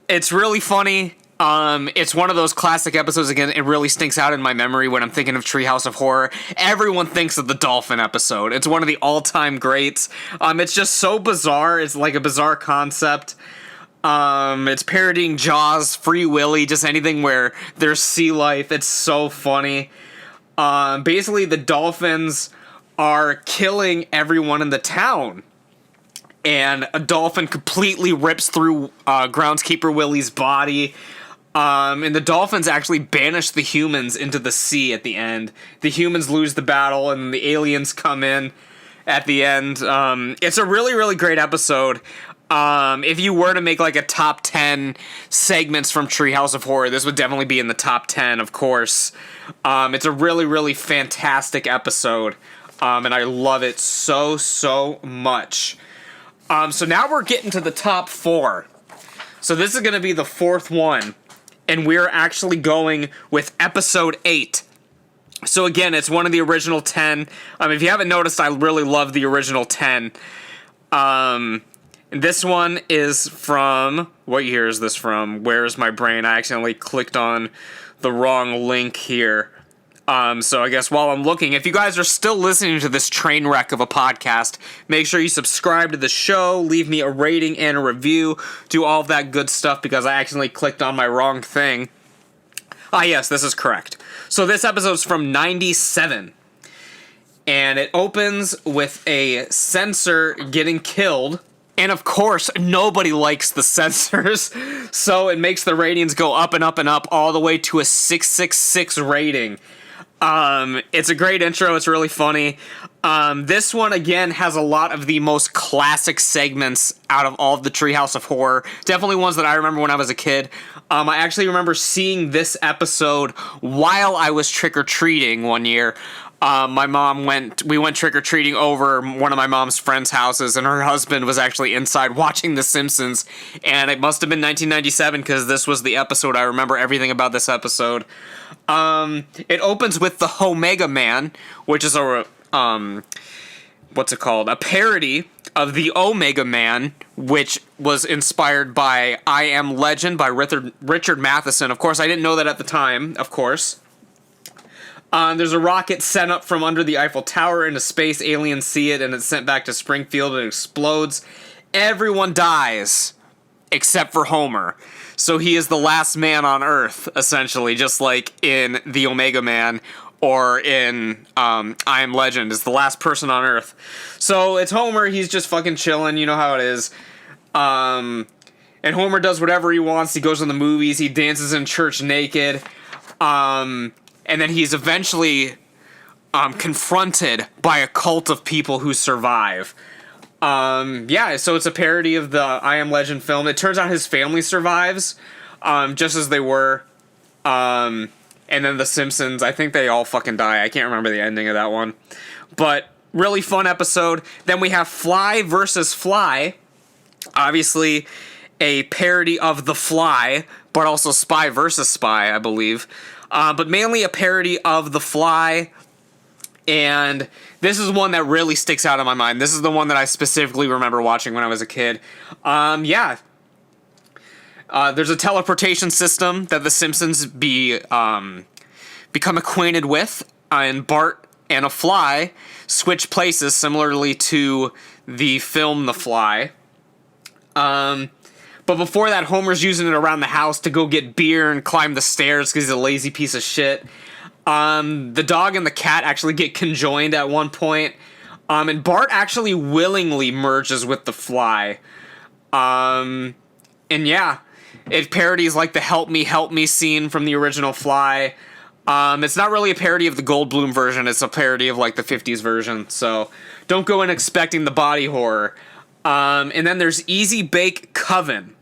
it's really funny. It's one of those classic episodes, again, it really stinks out in my memory when I'm thinking of Treehouse of Horror. Everyone thinks of the dolphin episode. It's one of the all-time greats. It's just so bizarre. It's like a bizarre concept. It's parodying Jaws, Free Willy, just anything where there's sea life. It's so funny. Basically, the dolphins are killing everyone in the town. And a dolphin completely rips through groundskeeper Willie's body. And the dolphins actually banish the humans into the sea at the end. The humans lose the battle, and the aliens come in at the end. It's a really, really great episode. If you were to make like a top 10 segments from Treehouse of Horror, this would definitely be in the top 10, of course. It's a really, really fantastic episode. And I love it so, so much. So now we're getting to the top 4. So this is going to be the 4th one. And we're actually going with episode 8. So again, it's one of the original 10. If you haven't noticed, I really love the original 10. This one is from... What year is this from? Where is my brain? I accidentally clicked on the wrong link here. So I guess while I'm looking, if you guys are still listening to this train wreck of a podcast, make sure you subscribe to the show, leave me a rating and a review, do all of that good stuff because I accidentally clicked on my wrong thing. Ah, yes, this is correct. So this episode's from 97. And it opens with a censor getting killed. And of course, nobody likes the censors. So it makes the ratings go up and up and up all the way to a 666 rating. It's a great intro. It's really funny. This one, again, has a lot of the most classic segments out of all of the Treehouse of Horror. Definitely ones that I remember when I was a kid. I actually remember seeing this episode while I was trick-or-treating one year. We went trick-or-treating over one of my mom's friend's houses, and her husband was actually inside watching The Simpsons, and it must have been 1997, because this was the episode. I remember everything about this episode. It opens with the Omega Man, which is a, what's it called? A parody of the Omega Man, which was inspired by I Am Legend by Richard Matheson. Of course, I didn't know that at the time, of course. There's a rocket sent up from under the Eiffel Tower into space. Aliens see it, and it's sent back to Springfield. It explodes. Everyone dies, except for Homer. So he is the last man on Earth, essentially, just like in The Omega Man or in I Am Legend, is the last person on Earth. So it's Homer. He's just fucking chilling. You know how it is. And Homer does whatever he wants. He goes to the movies. He dances in church naked. And then he's eventually confronted by a cult of people who survive. So it's a parody of the I Am Legend film. It turns out his family survives, just as they were. And then the Simpsons, I think they all fucking die. I can't remember the ending of that one. But really fun episode. Then we have Fly versus Fly. Obviously a parody of The Fly, but also Spy versus Spy, I believe. But mainly a parody of The Fly. And this is one that really sticks out in my mind. This is the one that I specifically remember watching when I was a kid. There's a teleportation system that the Simpsons become acquainted with. And Bart and a fly switch places similarly to the film The Fly. But before that, Homer's using it around the house to go get beer and climb the stairs because he's a lazy piece of shit. The dog and the cat actually get conjoined at one point. And Bart actually willingly merges with the fly. It parodies like the help me scene from the original Fly. It's not really a parody of the Goldblum version. It's a parody of like the 50s version. So don't go in expecting the body horror. And then there's Easy Bake Coven,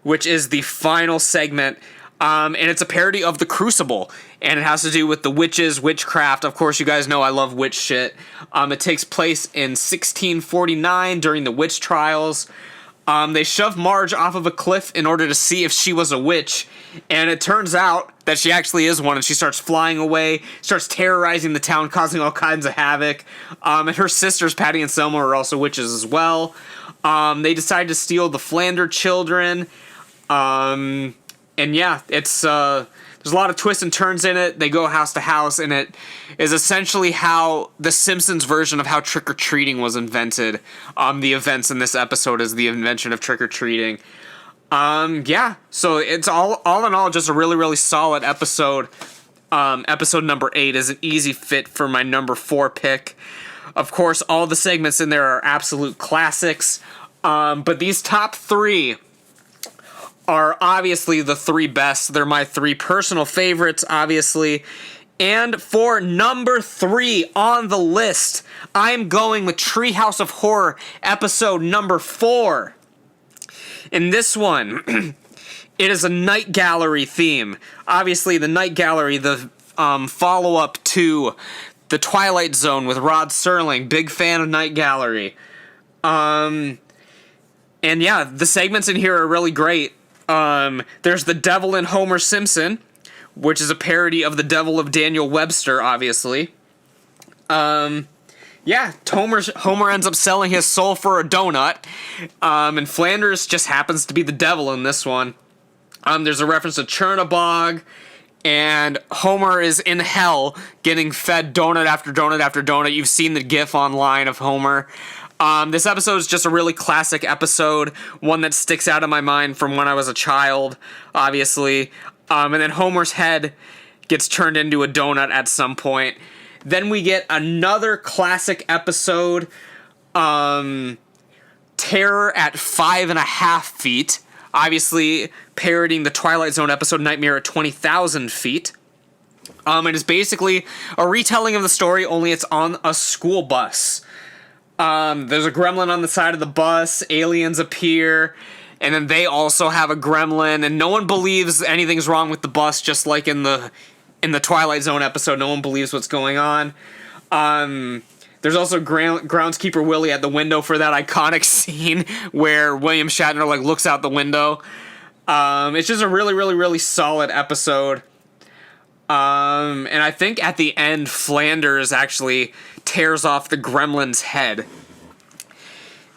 which is the final segment. And it's a parody of The Crucible. And it has to do with the witches, witchcraft. Of course, you guys know I love witch shit. It takes place in 1649 during the witch trials. They shove Marge off of a cliff in order to see if she was a witch. And it turns out that she actually is one. And she starts flying away, starts terrorizing the town, causing all kinds of havoc. And her sisters, Patty and Selma, are also witches as well. They decide to steal the Flander children. There's a lot of twists and turns in it. They go house to house, and it is essentially how the Simpsons version of how trick-or-treating was invented. The events in this episode is the invention of trick-or-treating. So it's all in all just a really, really solid episode. Episode number 8 is an easy fit for my number 4 pick. Of course, all the segments in there are absolute classics. But these top 3 are obviously the 3 best. They're my 3 personal favorites, obviously. And for number 3 on the list, I'm going with Treehouse of Horror, episode number 4. In this one, it is a night gallery theme. Obviously, the night gallery, the follow-up to The Twilight Zone with Rod Serling. Big fan of night gallery. And yeah, the segments in here are really great. There's The Devil in Homer Simpson, which is a parody of The Devil of Daniel Webster, obviously. Yeah, Homer ends up selling his soul for a donut, and Flanders just happens to be the devil in this one. There's a reference to Chernabog, and Homer is in hell getting fed donut after donut after donut. You've seen the gif online of Homer. This episode is just a really classic episode, one that sticks out in my mind from when I was a child, obviously. And then Homer's head gets turned into a donut at some point. Then we get another classic episode, Terror at 5.5 feet. Obviously parodying the Twilight Zone episode Nightmare at 20,000 feet. It is basically a retelling of the story, only it's on a school bus. There's a gremlin on the side of the bus, aliens appear, and then they also have a gremlin, and no one believes anything's wrong with the bus, just like in the Twilight Zone episode, no one believes what's going on. There's also Groundskeeper Willie at the window for that iconic scene where William Shatner looks out the window. It's just a really, really, really solid episode. And I think at the end, Flanders actually tears off the gremlin's head.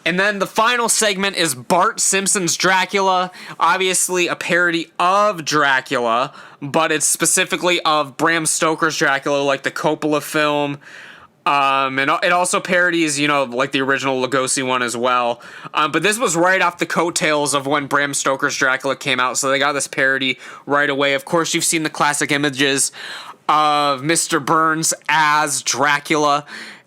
And then the final segment is Bart Simpson's Dracula. Obviously a parody of Dracula, but it's specifically of Bram Stoker's Dracula, like the Coppola film. And it also parodies, like the original Lugosi one as well. But this was right off the coattails of when Bram Stoker's Dracula came out, so they got this parody right away. Of course, you've seen the classic images of Mr. Burns as Dracula.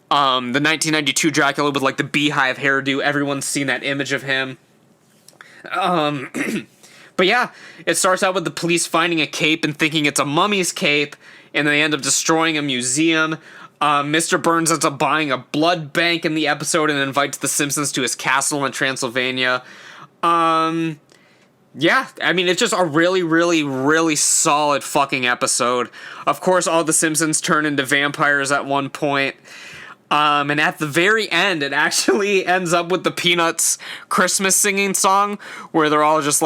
The 1992 Dracula with the beehive hairdo. Everyone's seen that image of him. But yeah, it starts out with the police finding a cape and thinking it's a mummy's cape, and they end up destroying a museum. Mr. Burns ends up buying a blood bank in the episode and invites the Simpsons to his castle in Transylvania. Yeah, I mean, it's just a really, really, really solid fucking episode. Of course, all the Simpsons turn into vampires at one point. And at the very end, it actually ends up with the Peanuts Christmas singing song, where they're all just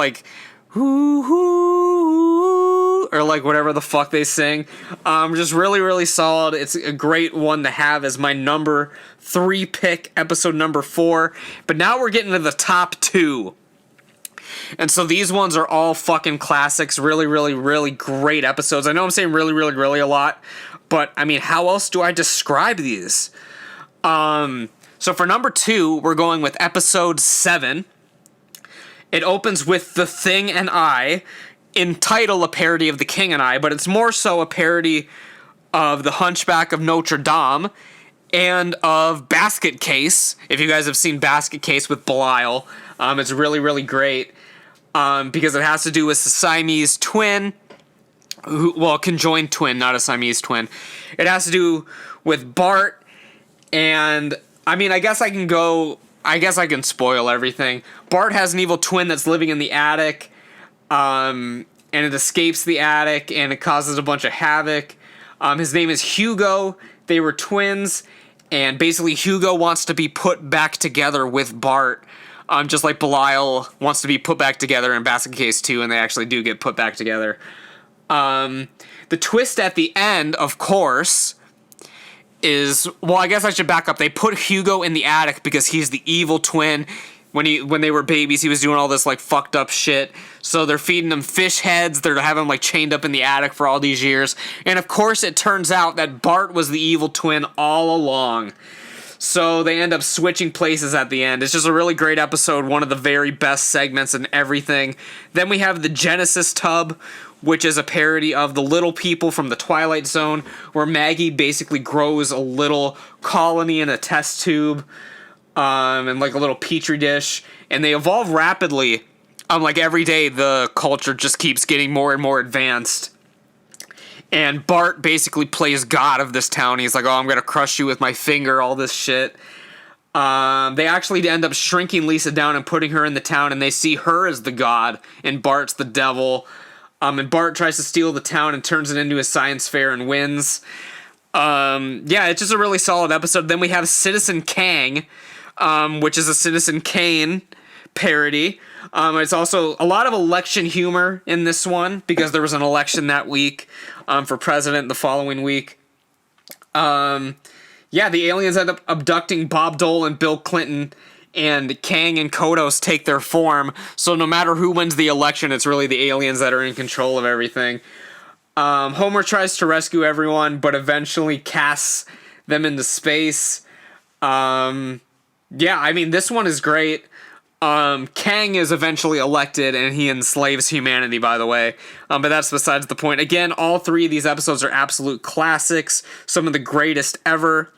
hoo hoo, or whatever the fuck they sing. Just really, really solid. It's a great one to have as my number 3 pick, episode number 4. But now we're getting to the top 2. And so these ones are all fucking classics. Really, really, really great episodes. I know I'm saying really, really, really a lot, but I mean, how else do I describe these? So for number 2, we're going with episode 7. It opens with The Thing and I, in title a parody of The King and I, but it's more so a parody of The Hunchback of Notre Dame and of Basket Case. If you guys have seen Basket Case with Belial, it's really, really great, because it has to do with the Siamese twin, conjoined twin, not a Siamese twin. It has to do with Bart, and I mean, I guess I can spoil everything. Bart has an evil twin that's living in the attic, and it escapes the attic, and it causes a bunch of havoc. His name is Hugo. They were twins, and basically Hugo wants to be put back together with Bart, just like Belial wants to be put back together in Basket Case 2, and they actually do get put back together. The twist at the end, of course, is, I guess I should back up. They put Hugo in the attic because he's the evil twin. When they were babies, he was doing all this fucked up shit. So they're feeding him fish heads. They're having him chained up in the attic for all these years. And of course, it turns out that Bart was the evil twin all along. So they end up switching places at the end. It's just a really great episode. One of the very best segments and everything. Then we have the Genesis tub, which is a parody of The Little People from the Twilight Zone, where Maggie basically grows a little colony in a test tube, and like a little petri dish, and they evolve rapidly. Like every day, the culture just keeps getting more and more advanced. And Bart basically plays God of this town. He's like, oh, I'm going to crush you with my finger, all this shit. They actually end up shrinking Lisa down and putting her in the town, and they see her as the god, and Bart's the devil. And Bart tries to steal the town and turns it into a science fair and wins. Yeah, it's just a really solid episode. Then we have Citizen Kang, which is a Citizen Kane parody. It's also a lot of election humor in this one, because there was an election that week for president the following week. Yeah, the aliens end up abducting Bob Dole and Bill Clinton, and Kang and Kodos take their form, so no matter who wins the election, it's really the aliens that are in control of everything. Homer tries to rescue everyone, but eventually casts them into space. Yeah, I mean, this one is great. Kang is eventually elected, and he enslaves humanity, by the way. But that's besides the point. Again, all three of these episodes are absolute classics, some of the greatest ever.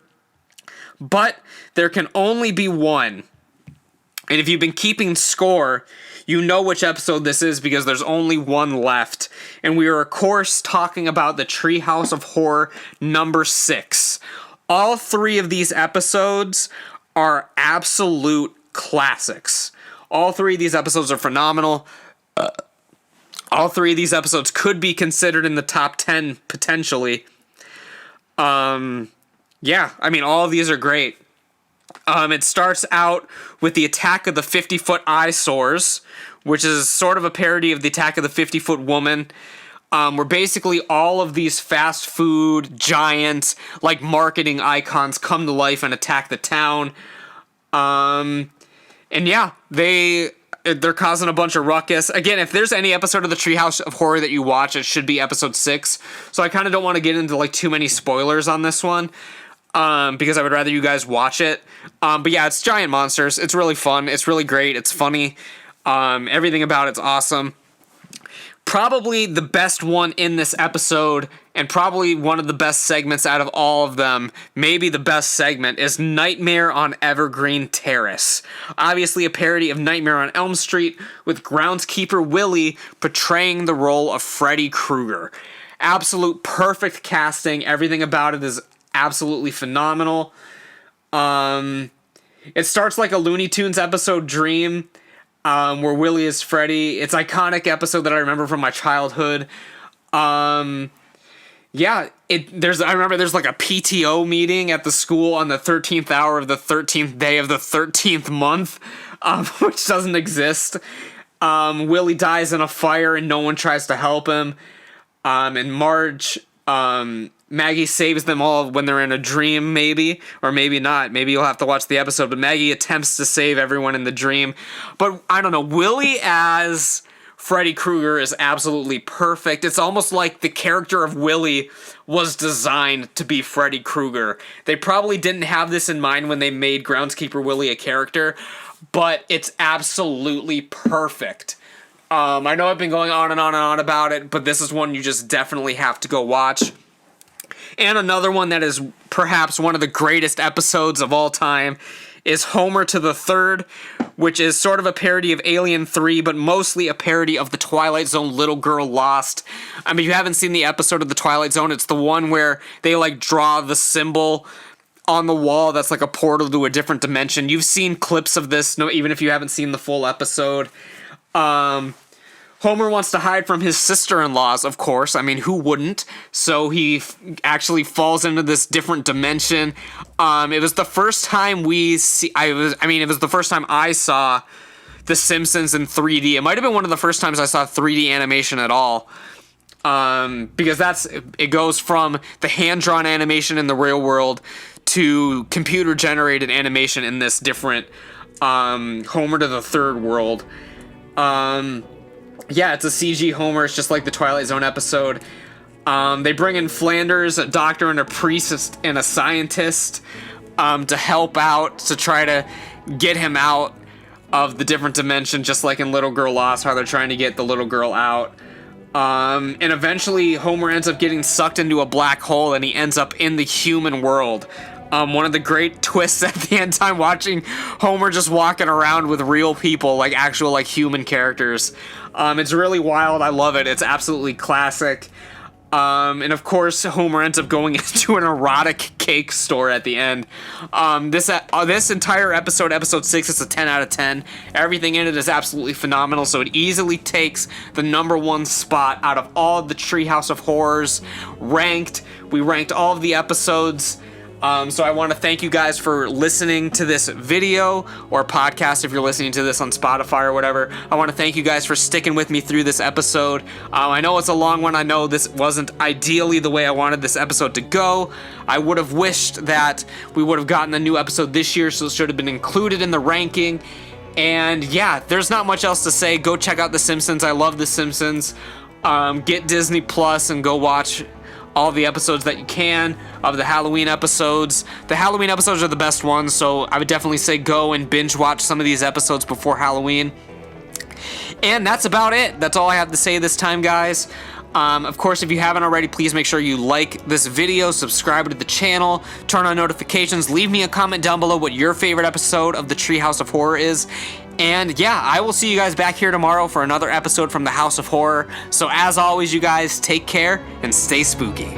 But there can only be one. And if you've been keeping score, you know which episode this is, because there's only one left. And we are, of course, talking about the Treehouse of Horror number 6. All three of these episodes are absolute classics. All three of these episodes are phenomenal. All three of these episodes could be considered in the top 10 potentially. Yeah, I mean, all of these are great. It starts out with the Attack of the 50-Foot Eyesores, which is sort of a parody of the Attack of the 50-Foot Woman, where basically all of these fast food giant, like, marketing icons come to life and attack the town. And yeah, they're causing a bunch of ruckus. Again, if there's any episode of the Treehouse of Horror that you watch, it should be episode 6. So I kind of don't want to get into like too many spoilers on this one, because I would rather you guys watch it. But yeah, it's giant monsters. It's really fun. It's really great. It's funny. Everything about it's awesome. Probably the best one in this episode, and probably one of the best segments out of all of them, maybe the best segment, is Nightmare on Evergreen Terrace. Obviously a parody of Nightmare on Elm Street, with groundskeeper Willie portraying the role of Freddy Krueger. Absolute perfect casting. Everything about it is absolutely phenomenal. It starts like a Looney Tunes episode Dream, where Willie is Freddy. It's an iconic episode that I remember from my childhood. Yeah, I remember there's like a PTO meeting at the school on the 13th hour of the 13th day of the 13th month, which doesn't exist. Willie dies in a fire and no one tries to help him. And Maggie saves them all when they're in a dream, maybe, or maybe not. Maybe you'll have to watch the episode, but Maggie attempts to save everyone in the dream. But I don't know, Willie as Freddy Krueger is absolutely perfect. It's almost like the character of Willie was designed to be Freddy Krueger. They probably didn't have this in mind when they made Groundskeeper Willie a character, but it's absolutely perfect. I know I've been going on and on and on about it, but this is one you just definitely have to go watch. And another one that is perhaps one of the greatest episodes of all time is Homer to the Third, which is sort of a parody of Alien 3, but mostly a parody of the Twilight Zone Little Girl Lost. I mean, if you haven't seen the episode of the Twilight Zone, it's the one where they like draw the symbol on the wall that's like a portal to a different dimension. You've seen clips of this, even if you haven't seen the full episode. Homer wants to hide from his sister-in-laws, of course. I mean, who wouldn't? So he actually falls into this different dimension. It was the first time it was the first time I saw The Simpsons in 3D. It might have been one of the first times I saw 3D animation at all. Because it goes from the hand-drawn animation in the real world to computer-generated animation in this different Homer to the Third world. Yeah, it's a CG Homer. It's just like the Twilight Zone episode. They bring in Flanders, a doctor and a priest and a scientist, to help out, to try to get him out of the different dimension, just like in Little Girl Lost, how they're trying to get the little girl out. And eventually Homer ends up getting sucked into a black hole and he ends up in the human world. One of the great twists at the end time watching Homer just walking around with real people, like actual like human characters. It's really wild. I love it. It's absolutely classic. And of course, Homer ends up going into an erotic cake store at the end. This entire episode, episode 6, is a 10 out of 10. Everything in it is absolutely phenomenal, so it easily takes the #1 spot out of all the Treehouse of Horrors ranked. We ranked all of the episodes. So I want to thank you guys for listening to this video or podcast if you're listening to this on Spotify or whatever. I want to thank you guys for sticking with me through this episode. I know it's a long one. I know this wasn't ideally the way I wanted this episode to go. I would have wished that we would have gotten a new episode this year, so it should have been included in the ranking. And yeah, there's not much else to say. Go check out The Simpsons. I love The Simpsons. Get Disney Plus and go watch all the episodes that you can of the Halloween episodes. The Halloween episodes are the best ones, so I would definitely say go and binge watch some of these episodes before Halloween. And that's about it. That's all I have to say this time, guys. Of course, if you haven't already, please make sure you like this video, subscribe to the channel, turn on notifications, leave me a comment down below what your favorite episode of the Treehouse of Horror is. And yeah, I will see you guys back here tomorrow for another episode from the House of Horror. So as always, you guys, take care and stay spooky.